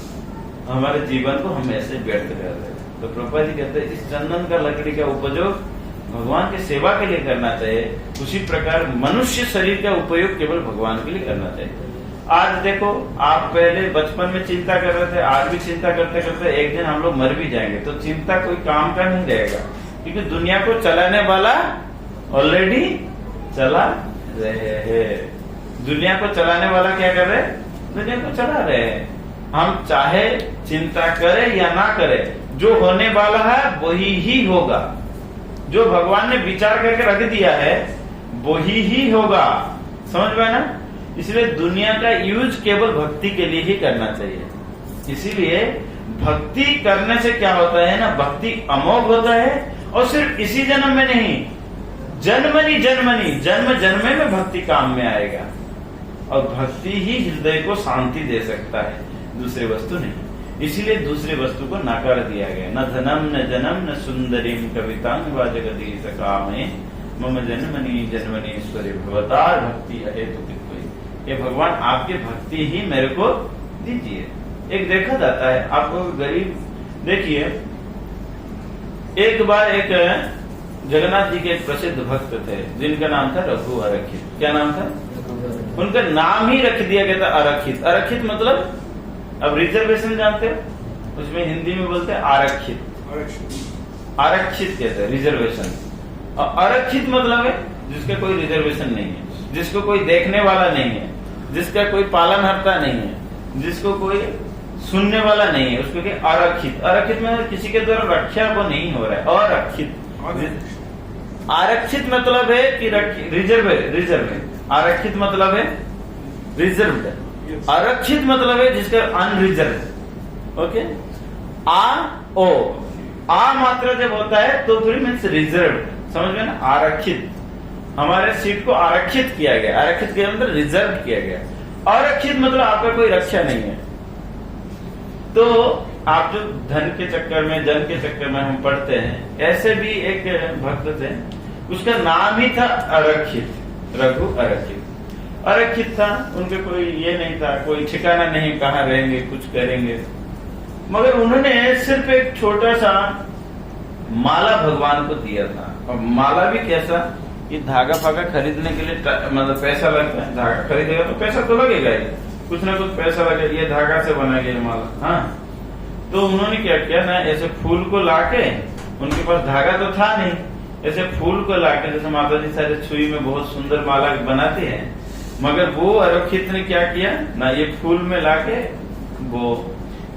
हमारे जीवन को हम ऐसे व्यर्थ कर रहे हैं। तो प्रभुपाद जी कहते हैं इस चंदन का लकड़ी का उपयोग भगवान की सेवा के लिए करना चाहिए, उसी प्रकार मनुष्य शरीर का उपयोग केवल भगवान के लिए करना चाहिए। आज देखो, आप पहले बचपन में चिंता कर रहे थे, आज भी चिंता करते करते एक दिन हम लोग मर भी जाएंगे, तो चिंता कोई काम का नहीं रहेगा, क्योंकि दुनिया को चलाने वाला ऑलरेडी चला रहे हैं। दुनिया को चलाने वाला क्या कर रहे हैं? दुनिया को चला रहे हैं। हम चाहे चिंता करें या ना करें, जो होने वाला है वही ही होगा। जो भगवान ने विचार करके रख दिया है वही ही होगा। समझ में ना? इसलिए दुनिया का यूज केवल भक्ति के लिए ही करना चाहिए। इसीलिए भक्ति करने से क्या होता है ना, भक्ति अमोघ होता है। और सिर्फ इसी जन्म में नहीं, जन्मनी जन्म जन्मे में भक्ति काम में आएगा। और भक्ति ही हृदय को शांति दे सकता है, दूसरे वस्तु नहीं। इसीलिए दूसरे वस्तु को नकार दिया गया। न धनम न जनम न सुंदरीम कवितांग व जगती सकामे मम जन्मनी जन्मनीश्वरी भवतार भक्ति हेतु। ये भगवान आपकी भक्ति ही मेरे को दीजिए। एक देखा जाता है। आपको गरीब देखिए, एक बार एक जगन्नाथ जी के एक प्रसिद्ध भक्त थे जिनका नाम था रघु आरक्षित। क्या नाम था? उनका नाम ही रख दिया गया था आरक्षित। आरक्षित मतलब, अब रिजर्वेशन जानते हो, उसमें हिंदी में बोलते हैं आरक्षित। आरक्षित कहते हैं रिजर्वेशन। और आरक्षित मतलब है जिसका कोई रिजर्वेशन नहीं है, जिसको कोई देखने वाला नहीं है, जिसका कोई पालनहर्ता नहीं है, जिसको कोई सुनने वाला नहीं है, उसको क्या आरक्षित। आरक्षित में किसी के द्वारा रक्षा वो नहीं हो रहा है। आरक्षित आरक्षित मतलब है कि रिजर्व आरक्षित मतलब है रिजर्व। आरक्षित मतलब है जिसका अनरिजर्व। ओके, आ मात्रा जब होता है तो फिर मीन्स रिजर्व, समझ में ना। आरक्षित, हमारे सीट को आरक्षित किया गया। आरक्षित के अंदर रिजर्व किया गया। आरक्षित मतलब आपका कोई रक्षा नहीं है। तो आप जो धन के चक्कर में, जन के चक्कर में हम पढ़ते हैं, ऐसे भी एक भक्त थे, उसका नाम ही था आरक्षित, रघु आरक्षित। आरक्षित था, उनके कोई ये नहीं था, कोई ठिकाना नहीं कहाँ रहेंगे, कुछ करेंगे। मगर उन्होंने सिर्फ एक छोटा सा माला भगवान को दिया था। और माला भी कैसा, ये धागा फागा खरीदने के लिए मतलब पैसा लगता है। धागा खरीदेगा तो पैसा तो लगेगा ही, कुछ ना कुछ पैसा लगेगा। ये धागा से बना गया माला। हाँ, तो उन्होंने क्या किया ना, ऐसे फूल को लाके, उनके पास धागा तो था नहीं, ऐसे फूल को लाके, जैसे माता जी सारे छुई में बहुत सुंदर माला बनाती है, मगर वो आरक्षित ने क्या किया ना, ये फूल में लाके वो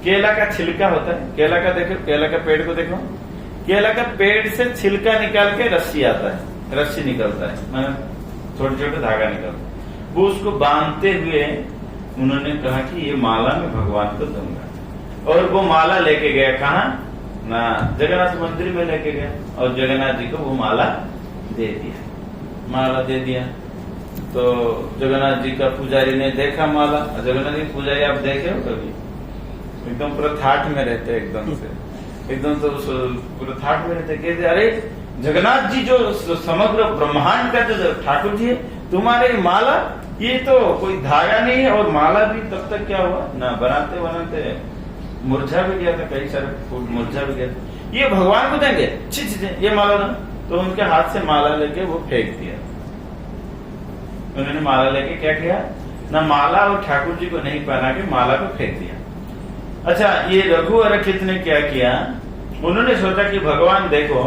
केला का छिलका होता है, केला का देखो, केला का पेड़ को देखो, केला का पेड़ से छिलका निकाल के रस्सी आता है, रस्सी निकलता है, मतलब छोटे छोटे धागा निकलता है। वो उसको बांधते हुए उन्होंने कहा कि ये माला मैं भगवान को दूंगा। और वो माला लेके गया कहा ना, जगन्नाथ मंदिर में लेके गया और जगन्नाथ जी को वो माला दे दिया। माला दे दिया तो जगन्नाथ जी का पुजारी ने देखा माला। जगन्नाथ जी पुजारी आप देखे हो कभी? एकदम पूरा थाट में रहते, एकदम से एकदम तो पूरा थाट में रहते। कहते अरे जगन्नाथ जी जो समग्र ब्रह्मांड का जो ठाकुर जी है, तुम्हारे माला ये तो कोई धागा नहीं है। और माला भी तब तक क्या हुआ ना, बनाते बनाते मुरझा भी गया था, कई सारे फूल मुरझा भी गया था। ये भगवान को देंगे, ये माला ना, तो उनके हाथ से माला लेके वो फेंक दिया। उन्होंने माला लेके क्या किया ना, माला और ठाकुर जी को नहीं पहना के माला को फेंक दिया। अच्छा, ये रघु आरक्षित ने क्या किया, उन्होंने सोचा कि भगवान देखो,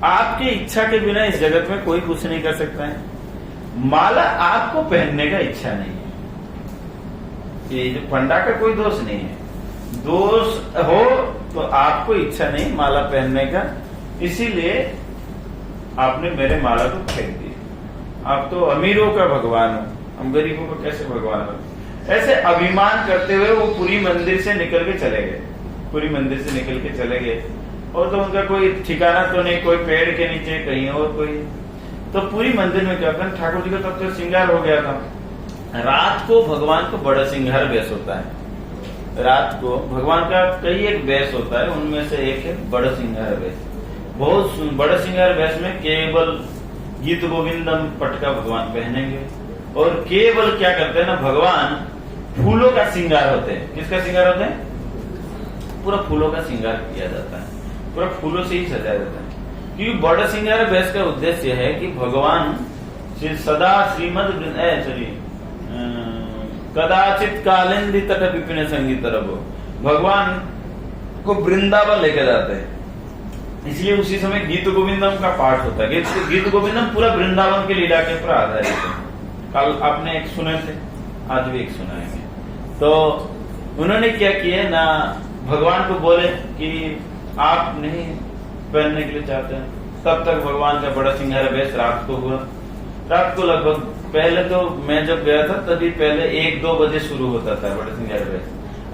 आपकी इच्छा के बिना इस जगत में कोई कुछ नहीं कर सकता है। माला आपको पहनने का इच्छा नहीं है, ये जो पंडा का कोई दोष नहीं है। दोष हो तो आपको इच्छा नहीं माला पहनने का, इसीलिए आपने मेरे माला को फेंक दिया। आप तो अमीरों का भगवान हो, हम गरीबों को कैसे भगवान हो। ऐसे अभिमान करते हुए वो पूरी मंदिर से निकल के चले गए, पूरी मंदिर से निकल के चले गए। और तो उनका कोई ठिकाना तो नहीं, कोई पेड़ के नीचे, कहीं और कोई। तो पूरी मंदिर में क्या था, ठाकुर जी का तब तो श्रृंगार हो गया था। रात को भगवान को बड़ा श्रृंगार वेश होता है। रात को भगवान का कई एक वेश होता है, उनमें से एक है बड़ा श्रृंगार वेश। बहुत बड़ा श्रृंगार वेश में केवल गीत गोविंदम पटका भगवान पहनेंगे। और केवल क्या करते हैं ना, भगवान फूलों का श्रृंगार होते हैं। किसका श्रृंगार होता है? पूरा फूलों का श्रृंगार किया जाता है, पूरा फूलों से ही सजाया जाता है। क्योंकि बड़ा श्रृंगार वेश का उद्देश्य है कि भगवान सदा श्रीमद कदाचित कालिंदी तट विपिन संगीत रबो, भगवान को वृंदावन लेके जाते हैं। इसलिए उसी समय गीत गोविंदम का पाठ होता है। गीत गोविंदम पूरा वृंदावन की लीला के ऊपर आधारित है। कल आपने एक सुने थे, आज भी एक सुनाएंगे। तो उन्होंने क्या किया ना, भगवान को बोले कि आप नहीं पहनने के लिए चाहते हैं। तब तक भगवान का बड़ा श्रृंगार वेश रात को हुआ। रात को लगभग, पहले तो मैं जब गया था तभी पहले 1-2 बजे शुरू होता था बड़ा श्रृंगार वेश,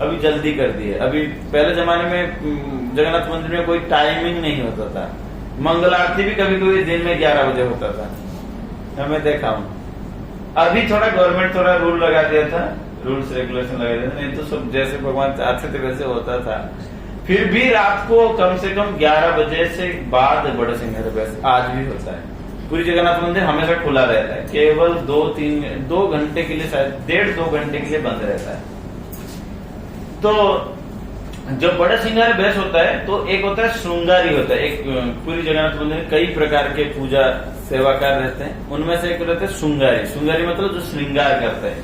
अभी जल्दी कर दिए। अभी पहले जमाने में जगन्नाथ मंदिर में कोई टाइमिंग नहीं होता था। मंगल आरती भी कभी कभी दिन में 11 बजे होता था, हमें देखा हूँ। अभी थोड़ा गवर्नमेंट थोड़ा रूल लगा दिया था, रूल्स रेगुलेशन लगा दिया था, नहीं तो सब जैसे भगवान चाहते थे वैसे होता था। फिर भी रात को कम से कम 11 बजे से बाद बड़ा श्रृंगार वेश आज भी होता है। पूरी जगन्नाथ मंदिर हमेशा खुला रहता है, केवल 2 घंटे के लिए, शायद 1.5-2 घंटे के लिए बंद रहता है। तो जब बड़ा सिंगार बेस होता है तो एक होता है श्रृंगारी होता है। एक पूरी जगन्नाथ मंदिर में कई प्रकार के पूजा सेवाकार रहते हैं, उनमें से एक रहते हैं श्रृंगारी। श्रृंगारी मतलब जो श्रृंगार करते हैं।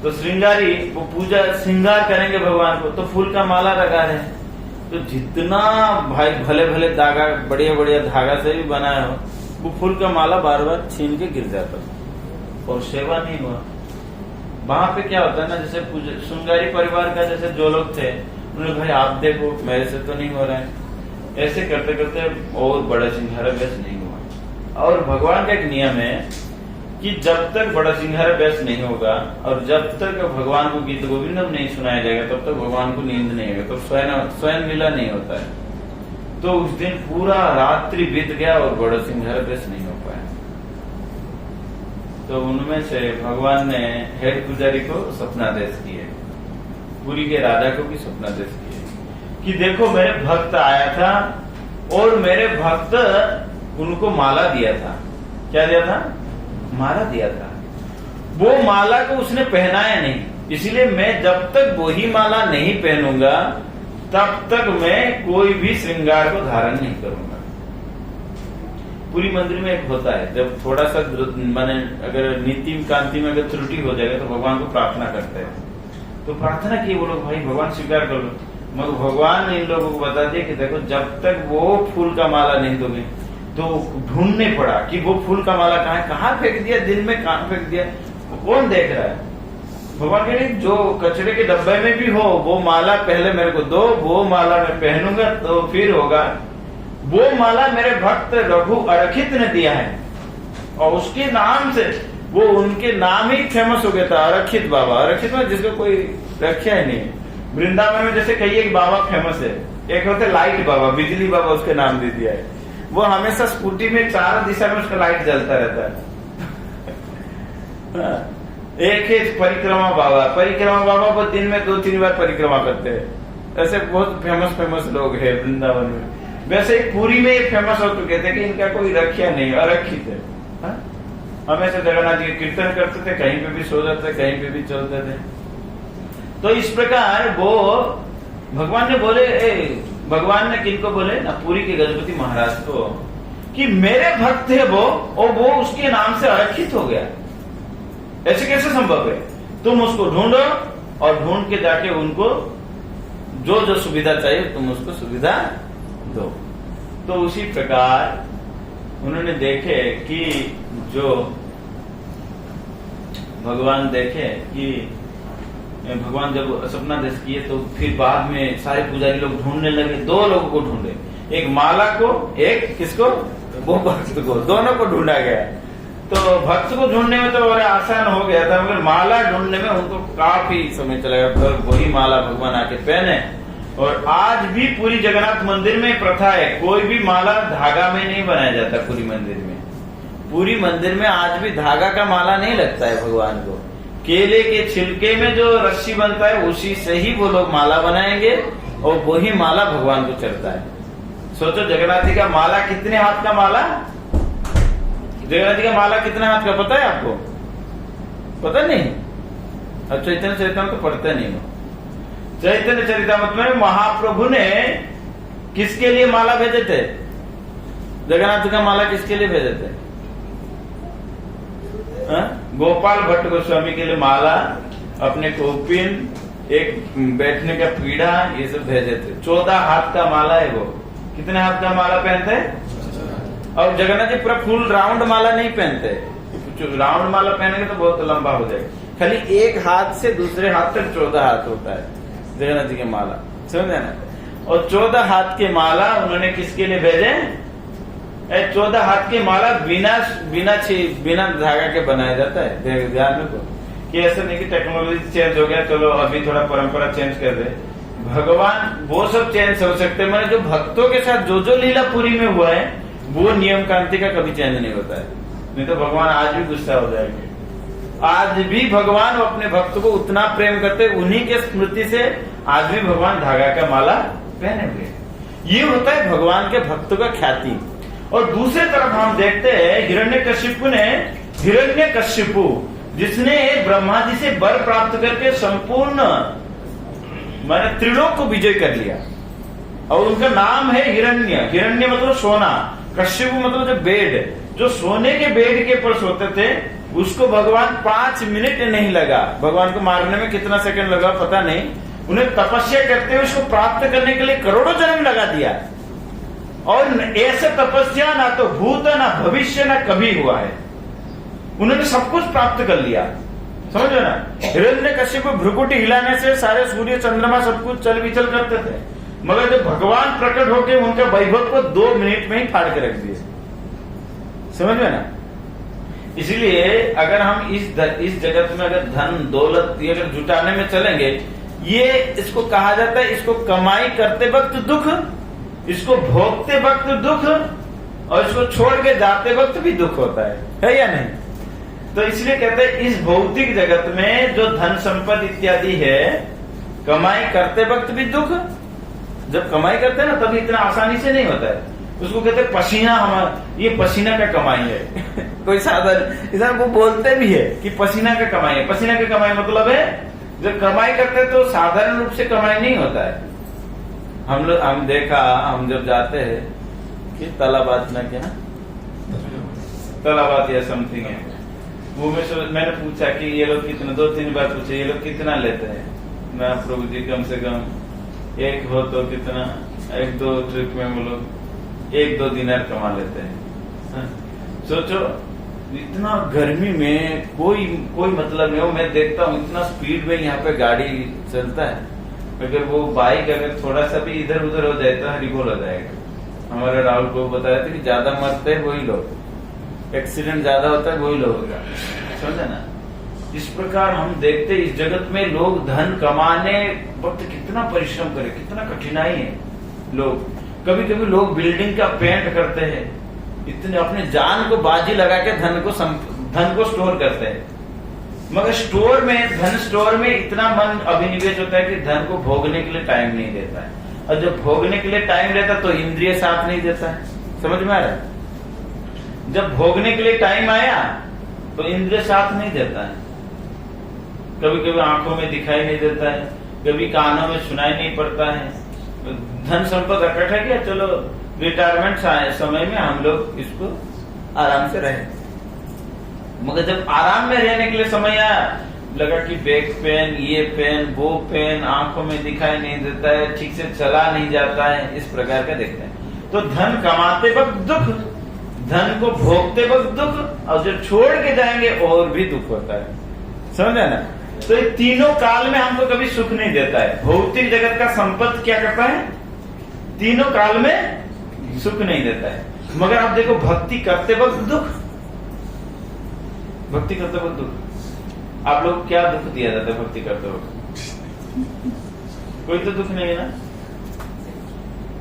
तो श्रृंगारी वो पूजा श्रृंगार करेंगे भगवान को, तो फूल का माला लगा रहे हैं। तो जितना भाई भले भले धागा बढ़िया बढ़िया धागा से भी बनाया हो, वो फूल का माला बार बार छीन के गिर जाता और सेवा नहीं हुआ। वहां पे क्या होता है ना, जैसे श्रृंगारी परिवार का जैसे जो लोग थे, उन्होंने भाई आप देखो मेरे से तो नहीं हो रहा है, ऐसे करते करते और बड़ा सिंघारा बेस नहीं हुआ। और भगवान का एक नियम है कि जब तक बड़ा सिंघारा बेस नहीं होगा और जब तक भगवान को गीत गोविंदम नहीं सुनाया जाएगा तब तक भगवान को नींद नहीं आएगा, तो स्वयं लीला नहीं होता है। तो उस दिन पूरा रात्रि बीत गया और बड़ा सिंघारा बेस नहीं हो पाया। तो उनमें से भगवान ने हेड पुजारी को स्वप्नादेश किए, पुरी के राजा को भी स्वप्नादेश किए कि देखो मेरे भक्त आया था और मेरे भक्त उनको माला दिया था। क्या दिया था? माला दिया था। वो माला को उसने पहनाया नहीं, इसलिए मैं जब तक वही माला नहीं पहनूंगा तब तक मैं कोई भी श्रृंगार को धारण नहीं करूंगा। पूरी मंदिर में एक होता है, जब थोड़ा सा माने अगर नीति कांति में अगर त्रुटि हो जाएगा तो भगवान को प्रार्थना करते हैं। तो प्रार्थना की वो लोग, भाई भगवान स्वीकार कर लो। मगर भगवान ने इन लोगों को बता दिया कि देखो जब तक वो फूल का माला नहीं दोगे, तो ढूंढने पड़ा कि वो फूल का माला कहाँ फेंक दिया, दिन में कहाँ फेंक दिया, कौन देख रहा है। भगवान कह रहे जो कचरे के डब्बे में भी हो वो माला पहले मेरे को दो, वो माला मैं पहनूंगा तो फिर होगा। वो माला मेरे भक्त रघु अरखित ने दिया है और उसके नाम से वो उनके नाम ही फेमस हो गया था, अरखित बाबा। अरखित में जिसको कोई रखा ही नहीं। वृंदावन में जैसे कई एक बाबा फेमस है, एक होते लाइट बाबा, बिजली बाबा उसके नाम दे दिया है। वो हमेशा स्कूटी में चारों दिशा में उसका लाइट जलता रहता है। एक है परिक्रमा बाबा, परिक्रमा बाबा वो दिन में 2-3 बार परिक्रमा करते हैं। ऐसे बहुत फेमस लोग हैं वृंदावन में। वैसे ही पुरी में ये फेमस हो चुके थे कि इनका कोई रखिया नहीं, अरखित है। हमेशा जगन्नाथ जी कीर्तन करते थे, कहीं पे भी सो जाते, कहीं पे भी चलते थे। तो इस प्रकार वो भगवान ने बोले, भगवान ने किनको बोले ना, पुरी के गजपति महाराज को, कि मेरे भक्त है वो और वो उसके नाम से आरक्षित हो गया। ऐसे कैसे संभव है? तुम उसको ढूंढो और ढूंढ के जाके उनको जो जो सुविधा चाहिए तुम उसको सुविधा दो। तो उसी प्रकार उन्होंने देखे कि जो भगवान देखे कि भगवान जब सपना देश किए तो फिर बाद में सारे पुजारी लोग ढूंढने लगे। 2 लोगों को ढूंढे, एक माला को, एक किसको, वो भक्त को, दोनों को ढूंढा गया। तो भक्त को ढूंढने में तो और आसान हो गया था, मगर माला ढूंढने में उनको काफी समय चला गया। फिर वही माला भगवान आके पहने। और आज भी पूरी जगन्नाथ मंदिर में प्रथा है, कोई भी माला धागा में नहीं बनाया जाता। पूरी मंदिर में, पूरी मंदिर में आज भी धागा का माला नहीं लगता है भगवान को। केले के छिलके में जो रस्सी बनता है उसी से ही वो लोग माला बनाएंगे और वही माला भगवान को चढ़ता है। सोचो जगन्नाथ जी का माला कितने हाथ का माला, जगन्नाथ जी का माला कितने हाथ का पता है आपको? पता नहीं? अब चैतन्य चरितामृत तो पढ़ते नहीं हो। चैतन्य चरितामृत में महाप्रभु ने किसके लिए माला भेजे थे? जगन्नाथ जी का माला किसके लिए भेजे थे? गोपाल भट्ट गोस्वामी के लिए माला, अपने कौपिन, एक बैठने का पीढ़ा, ये सब भेजे थे। 14 हाथ का माला है वो। कितने हाथ का माला पहनते हैं? और जगन्नाथ जी पूरा फुल राउंड माला नहीं पहनते। राउंड माला पहनेंगे तो बहुत लंबा हो जाएगा। खाली एक हाथ से दूसरे हाथ तक 14 हाथ होता है जगन्नाथ जी की माला, समझे ना? और 14 हाथ के माला उन्होंने किसके लिए भेजे? 14 हाथ की माला बिना धागा के बनाया जाता है। ध्यान रखो कि ऐसा नहीं कि टेक्नोलॉजी चेंज हो गया, चलो अभी थोड़ा परंपरा चेंज कर दे। भगवान वो सब चेंज हो सकते हैं, मैंने जो भक्तों के साथ जो लीला पूरी में हुआ है वो नियम कांति का कभी चेंज नहीं होता है। नहीं तो भगवान आज भी गुस्सा हो जाएंगे। आज भी भगवान अपने भक्त को उतना प्रेम करते, उन्हीं के स्मृति से आज भी भगवान धागा का माला पहने हुए। ये होता है भगवान के भक्तों का ख्याति। और दूसरे तरफ हम देखते हैं हिरण्यकशिपु जिसने ब्रह्मा जी से वर प्राप्त करके संपूर्ण मैंने त्रिलोक को विजय कर लिया। और उनका नाम है हिरण्य। हिरण्य मतलब सोना, कश्यप मतलब जो बेड, जो सोने के बेड के ऊपर सोते थे, उसको भगवान 5 मिनट नहीं लगा। भगवान को मारने में कितना सेकंड लगा पता नहीं, उन्हें तपस्या करते हुए उसको प्राप्त करने के लिए करोड़ों जन्म लगा दिया। और ऐसे तपस्या ना तो भूत ना भविष्य ना कभी हुआ है। उन्होंने सब कुछ प्राप्त कर लिया, समझो ना। हिरण्य कश्यप भ्रुकुटी हिलाने से सारे सूर्य चंद्रमा सब कुछ चल विचल करते थे, मगर जब भगवान प्रकट होके उनके वैभव को 2 मिनट में ही फाड़ के रख दिए, समझ में ना। इसलिए अगर हम इस जगत में अगर धन दौलत ये अगर जुटाने में चलेंगे, ये इसको कहा जाता है, इसको कमाई करते वक्त दुख, इसको भोगते वक्त दुख, और इसको छोड़ के जाते वक्त भी दुख होता है या नहीं। तो इसलिए कहते हैं इस भौतिक जगत में जो धन संपत्ति इत्यादि है, कमाई करते वक्त भी दुख, जब कमाई करते हैं ना तभी इतना आसानी से नहीं होता है। उसको कहते हैं पसीना, ये पसीना का कमाई है। कोई साधारण इंसान को बोलते भी है कि पसीना का कमाई है। पसीना का कमाई मतलब है जब कमाई करते हैं तो साधारण रूप से कमाई नहीं होता है। हम देखा, हम जब जाते हैं कि तालाबाद में क्या तालाबाद या समथिंग है, वो मैंने पूछा कि ये लोग कितना, 2-3 बार पूछे ये लोग कितना लेते हैं। मैं प्रभु जी कम से कम एक हो तो कितना, 1-2 ट्रिप में वो लोग 1-2 दिनार कमा लेते हैं। सोचो इतना गर्मी में कोई मतलब नहीं हो। मैं देखता हूँ इतना स्पीड में यहाँ पे गाड़ी चलता है, अगर वो बाइक अगर थोड़ा सा भी इधर उधर हो जाए तो रिकॉल हो जाएगा। हमारे राहुल को बताया था कि ज्यादा मरते हैं वही लोग, एक्सीडेंट ज्यादा होता है वही लोग होगा, समझे ना। इस प्रकार हम देखते इस जगत में लोग धन कमाने वक्त कितना परिश्रम करे, कितना कठिनाई है। लोग कभी कभी लोग बिल्डिंग का पेंट करते हैं, इतने अपने जान को बाजी लगा के धन को स्टोर करते हैं, मगर धन स्टोर में इतना मन अभिनिवेश होता है कि धन को भोगने के लिए टाइम नहीं देता है। और जब भोगने के लिए टाइम देता तो इंद्रिय साथ नहीं देता है, समझ में आ रहा है। जब भोगने के लिए टाइम आया तो इंद्रिय साथ नहीं देता है। कभी कभी आंखों में दिखाई नहीं देता है, कभी कानों में सुनाई नहीं पड़ता है। धन संपत्ति इकट्ठा किया, चलो रिटायरमेंट समय में हम लोग इसको आराम से रहे। मगर जब आराम में रहने के लिए समय आया, लगा कि बैक पेन, ये पेन, वो पेन, आंखों में दिखाई नहीं देता है, ठीक से चला नहीं जाता है, इस प्रकार का देखते हैं। तो धन कमाते वक्त दुख, धन को भोगते वक्त दुख, और जब छोड़ के जाएंगे और भी दुख होता है, समझे ना। तो ये तीनों काल में हमको कभी सुख नहीं देता है। भौतिक जगत का संपत्ति क्या करता है, तीनों काल में सुख नहीं देता है। मगर आप देखो भक्ति करते वक्त दुख, भक्ति करते वक्त दुख। आप लोग क्या दुख दिया जाता है भक्ति करते वक्त? कोई तो दुख नहीं है ना।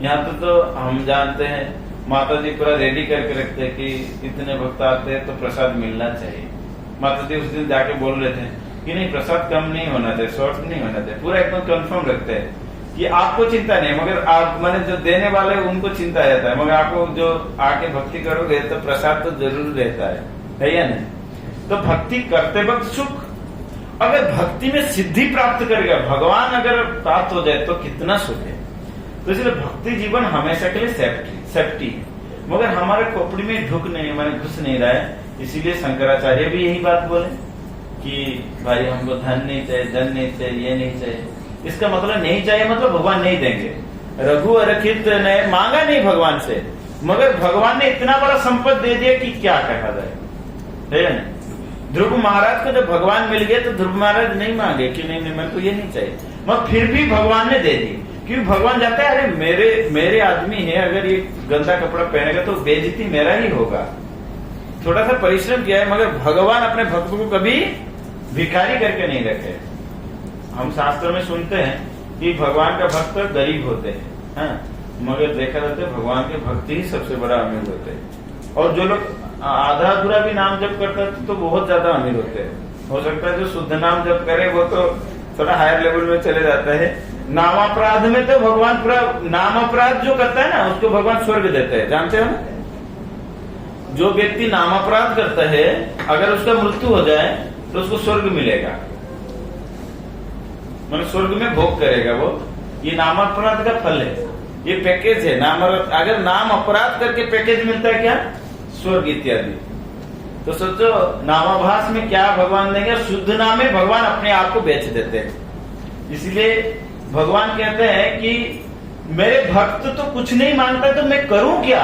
यहाँ तो हम जानते हैं माता जी पूरा रेडी करके रखते हैं कि इतने भक्त आते हैं तो प्रसाद मिलना चाहिए। माता जी उस दिन जाके बोल रहे थे कि नहीं, प्रसाद कम नहीं होना चाहिए, शॉर्ट नहीं होना चाहिए, पूरा एकदम कंफर्म रखते हैं कि आपको चिंता नहीं, मगर आप मैंने जो देने वाले उनको चिंता रहता है, मगर आपको जो आके भक्ति करोगे तो प्रसाद तो जरूर रहता है या नहीं। तो भक्ति करते वक्त सुख, अगर भक्ति में सिद्धि प्राप्त करेगा, भगवान अगर प्राप्त हो जाए तो कितना सुख है। तो इसलिए भक्ति जीवन हमेशा के लिए सेफ्टी है। मगर हमारे खोपड़ी में ढुक नहीं, मैंने घुस नहीं रहा है। इसीलिए शंकराचार्य भी यही बात बोले कि भाई हमको धन नहीं चाहिए, धन नहीं चाहिए, ये नहीं चाहिए। इसका मतलब नहीं चाहिए मतलब भगवान नहीं देंगे। रघु अरखित ने मांगा नहीं भगवान से, मगर भगवान ने इतना बड़ा संपत्ति दे दिया कि क्या कहा जाए, है ना। ध्रुव महाराज को जब भगवान मिल गए तो ध्रुव महाराज नहीं मांगे कि नहीं मेरे को ये नहीं चाहिए, मगर फिर भी भगवान ने दे दी। क्योंकि भगवान जाता है अरे मेरे आदमी है, अगर ये गंदा कपड़ा पहनेगा तो बेइज्जती मेरा ही होगा। थोड़ा सा परिश्रम किया है, मगर भगवान अपने भक्त को कभी भिखारी करके नहीं रखे। हम शास्त्रों में सुनते हैं कि भगवान का भक्त गरीब होते हैं, मगर देखा जाता है भगवान के भक्त ही सबसे बड़ा अमीर होते हैं। और जो लोग आधा अधूरा भी नाम जप करते हैं तो बहुत ज्यादा अमीर होते हैं। हो सकता है जो शुद्ध नाम जप करे वो तो थोड़ा हायर लेवल में चले जाता है। नामापराध में तो भगवान पूरा, नामापराध जो करता है ना उसको भगवान स्वर्ग देते हैं, जानते हो ना। जो व्यक्ति नामापराध करता है अगर उसका मृत्यु हो जाए तो उसको स्वर्ग मिलेगा। मतलब स्वर्ग में भोग करेगा वो। ये नाम अपराध का फल है, ये पैकेज है। नाम अगर नाम अपराध करके पैकेज मिलता है क्या, स्वर्ग इत्यादि। तो सोचो नामाभास में क्या भगवान देंगे, शुद्ध नाम में भगवान अपने आप को बेच देते हैं। इसलिए भगवान कहते हैं कि मेरे भक्त तो कुछ नहीं मांगता तो मैं करूं क्या।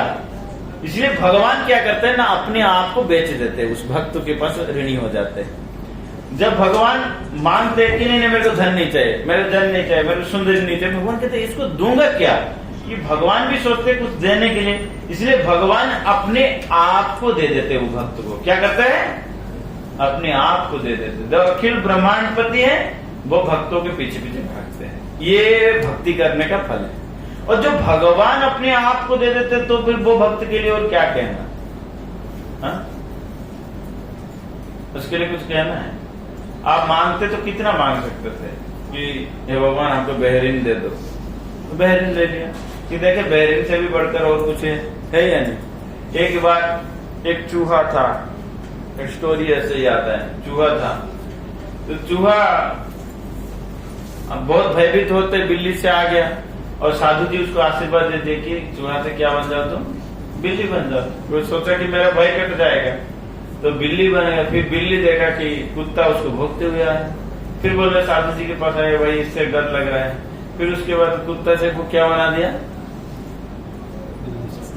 इसलिए भगवान क्या करते हैं ना, अपने आप को बेच देते हैं, उस भक्त के पास ऋणी हो जाते हैं। जब भगवान मांगते कि नहीं मेरे को धन नहीं चाहिए, मेरे धन नहीं चाहिए, मेरे को सुंदर नहीं चाहिए, भगवान कहते हैं इसको दूंगा क्या। कि भगवान भी सोचते कुछ देने के लिए, इसलिए भगवान अपने आप को दे देते वो भक्त को। क्या करते हैं, अपने आप को दे देते। जो अखिल ब्रह्मांडपति है वो भक्तों के पीछे पीछे भागते हैं। ये भक्ति करने का फल है। और जो भगवान अपने आप को दे देते तो फिर वो भक्त के लिए और क्या कहना, हा? उसके लिए कुछ कहना है। आप मांगते तो कितना मांग सकते थे कि हे भगवान हमको बेहरीन दे दो, तो बेहरीन ले लिया। कि देखे बेहरीन से भी बढ़कर और कुछ है या नहीं। एक बार एक चूहा था, एक स्टोरी ऐसे ही आता है। चूहा था तो चूहा अब बहुत भयभीत होते बिल्ली से आ गया और साधु जी उसको आशीर्वाद दे दिए कि चूहा से क्या बन जाओ तुम, बिल्ली बन जाओ। तो सोचा कि मेरा भय कट जाएगा तो बिल्ली बनेगा। फिर बिल्ली देखा कि कुत्ता उसको भोगते हुए आया, फिर बोले साधु जी के पास आए, भाई इससे डर लग रहा है। फिर उसके बाद कुत्ता से वो क्या बना दिया,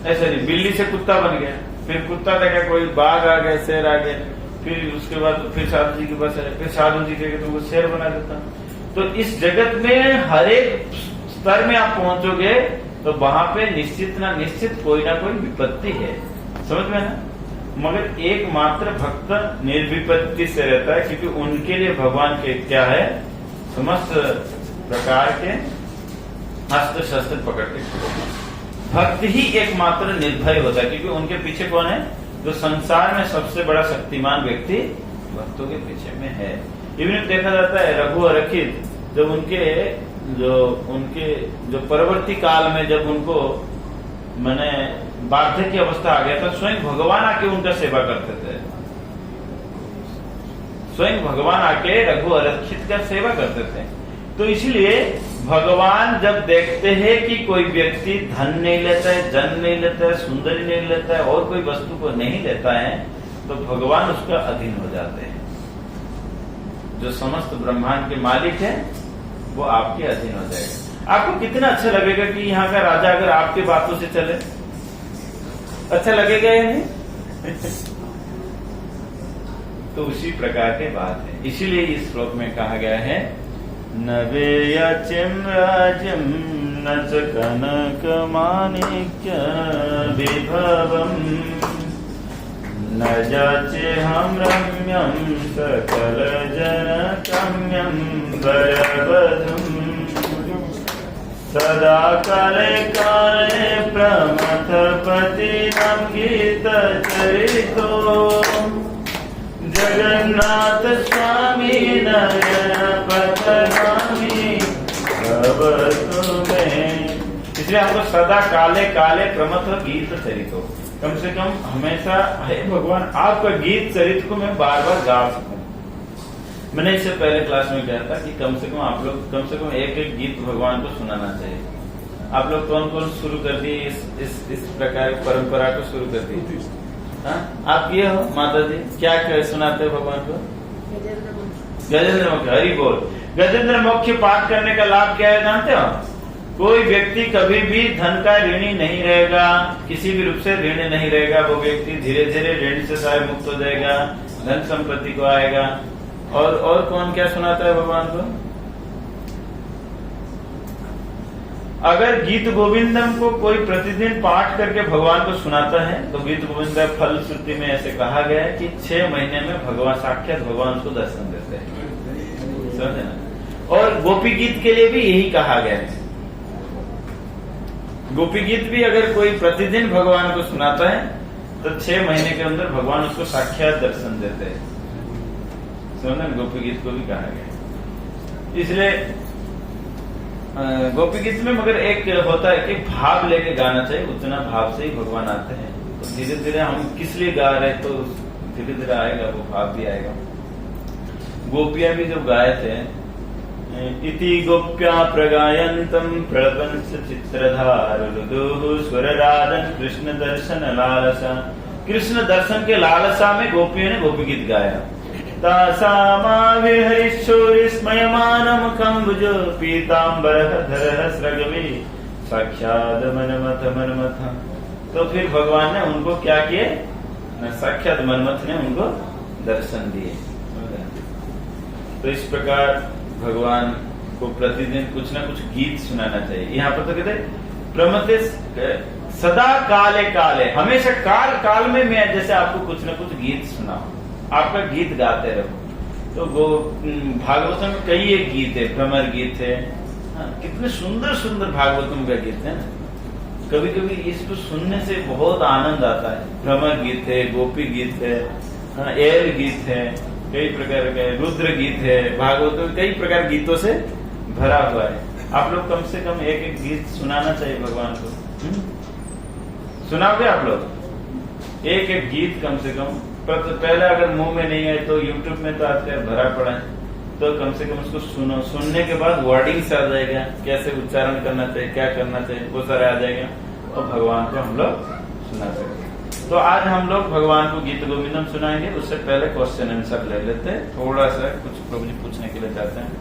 ऐसा नहीं, बिल्ली से कुत्ता बन गया। फिर कुत्ता देखा कोई बाघ आ गया, शेर आ गया। फिर उसके बाद फिर साधु जी के पास आए, फिर साधु जी कहे तुमको शेर बना देता। तो इस जगत में हर एक स्तर में आप पहुंचोगे तो वहां पे निश्चित ना निश्चित कोई ना कोई विपत्ति है, समझ में ना। मगर एकमात्र भक्त निर्विपत्ति से रहता है, क्योंकि उनके लिए भगवान के क्या है, समस्त प्रकार के अस्त्र शस्त्र पकड़ के। भक्त ही एकमात्र निर्भय होता है, क्योंकि उनके पीछे कौन है, जो संसार में सबसे बड़ा शक्तिमान व्यक्ति भक्तों के पीछे में है। इवन देखा जाता है रघु और रखित, जब उनके जो परवर्ती काल में जब उनको मैंने वार्धक्य की अवस्था आ गया था, स्वयं भगवान आके उनका सेवा करते थे। स्वयं भगवान आके रघु और रक्षित का सेवा करते थे। तो इसलिए भगवान जब देखते हैं कि कोई व्यक्ति धन नहीं लेता है, जन नहीं लेता है, सुंदरी नहीं लेता है और कोई वस्तु को नहीं लेता है, तो भगवान उसका अधीन हो जाते हैं। जो समस्त ब्रह्मांड के मालिक है वो आपके अधीन हो जाएगा। आपको कितना अच्छा लगेगा कि यहाँ का राजा अगर आपके बातों से चले, अच्छा लगेगा या नहीं? तो उसी प्रकार की बात है। इसीलिए इस श्लोक में कहा गया है, न वेयचिम राज्यम न च कनक माणिक्य विभवम न जाचे हम रम्यम सकल जनकम्यम वरवधुम सदा काले काले प्रमथ पतिनं गीत चरितो जगन्नाथ स्वामी नयन पथगामी भवतु में। इसलिए हमको सदा काले काले प्रमथ गीत चरितो, कम से कम हमेशा हे भगवान आपका गीत चरित को मैं बार बार गा सकूं। मैंने इससे पहले क्लास में कहा था कि कम से कम आप लोग कम से कम एक एक गीत भगवान को सुनाना चाहिए। आप लोग कौन कौन शुरू कर दिए इस प्रकार परंपरा को शुरू कर दिए? आप ये हो माता जी, क्या क्या सुनाते हो भगवान को? गजेंद्र मुख्य, हरि बोल। गजेंद्र मुख्य पाठ करने का लाभ क्या है जानते हो? कोई व्यक्ति कभी भी धन का ऋणी नहीं रहेगा, किसी भी रूप से ऋणी नहीं रहेगा। वो व्यक्ति धीरे धीरे ऋण से सारे मुक्त हो जाएगा, धन संपत्ति को आएगा। और कौन क्या सुनाता है भगवान को? अगर गीत गोविंदम को कोई प्रतिदिन पाठ करके भगवान को सुनाता है तो गीत गोविंद फल श्रुति में ऐसे कहा गया है कि 6 महीने में भगवान साक्षात भगवान उसको दर्शन देते हैं, समझे ना। और गोपी गीत के लिए भी यही कहा गया है। गोपी गीत भी अगर कोई प्रतिदिन भगवान को सुनाता है तो 6 महीने के अंदर भगवान उसको साक्षात दर्शन देते हैं, समझे। गोपी गीत को भी कहा गया। इसलिए गोपी गीत में मगर एक होता है कि भाव लेके गाना चाहिए, उतना भाव से ही भगवान आते हैं। तो धीरे धीरे हम किस लिए गा रहे तो धीरे धीरे आएगा वो भाव भी आएगा। गोपियां भी जो गाए थे इति गोप्या प्रगायन्तम् प्रलपन्स चित्रधारुलुदुः स्वरराजन् कृष्ण दर्शन लालसा। कृष्ण दर्शन के लालसा में गोपियों ने गोपी गीत गाया। तासामाविहरिशोरिस्मयमानमुखम्बुज पीताम्बरधरः स्रगवे साक्षात् मनमथ मनमथ। तो फिर भगवान ने उनको क्या किए, साक्षात मनमथ ने उनको दर्शन दिए। तो इस प्रकार भगवान को प्रतिदिन कुछ ना कुछ गीत सुनाना चाहिए। यहाँ पर तो कहते प्रमते सदा काले काले, हमेशा काल काल में मैं जैसे आपको कुछ ना कुछ गीत सुनाऊं, आपका गीत गाते रहो। तो भागवतम में कई एक गीत है, भ्रमर गीत है, कितने सुंदर सुंदर भागवतम का गीत है ना। कभी कभी इसको सुनने से बहुत आनंद आता है। भ्रमर गीत है, गोपी गीत है, एल गीत है, कई प्रकार के रुद्र गीत है। भागवत में कई प्रकार गीतों से भरा हुआ है। आप लोग कम से कम एक एक गीत सुनाना चाहिए भगवान को। सुनाओगे आप लोग एक एक गीत कम से कम? पहले अगर मुंह में नहीं है तो यूट्यूब में तो आजकल भरा पड़ा है, तो कम से कम उसको सुनो। सुनने के बाद वर्डिंग से आ जाएगा, कैसे उच्चारण करना चाहिए, क्या करना चाहिए, वो सारा आ जाएगा और भगवान को हम लोग सुना सकते। तो आज हम लोग भगवान को गीत गोविंदम सुनाएंगे। उससे पहले क्वेश्चन आंसर ले लेते हैं। थोड़ा सा कुछ प्रभु जी पूछने के लिए चाहते हैं।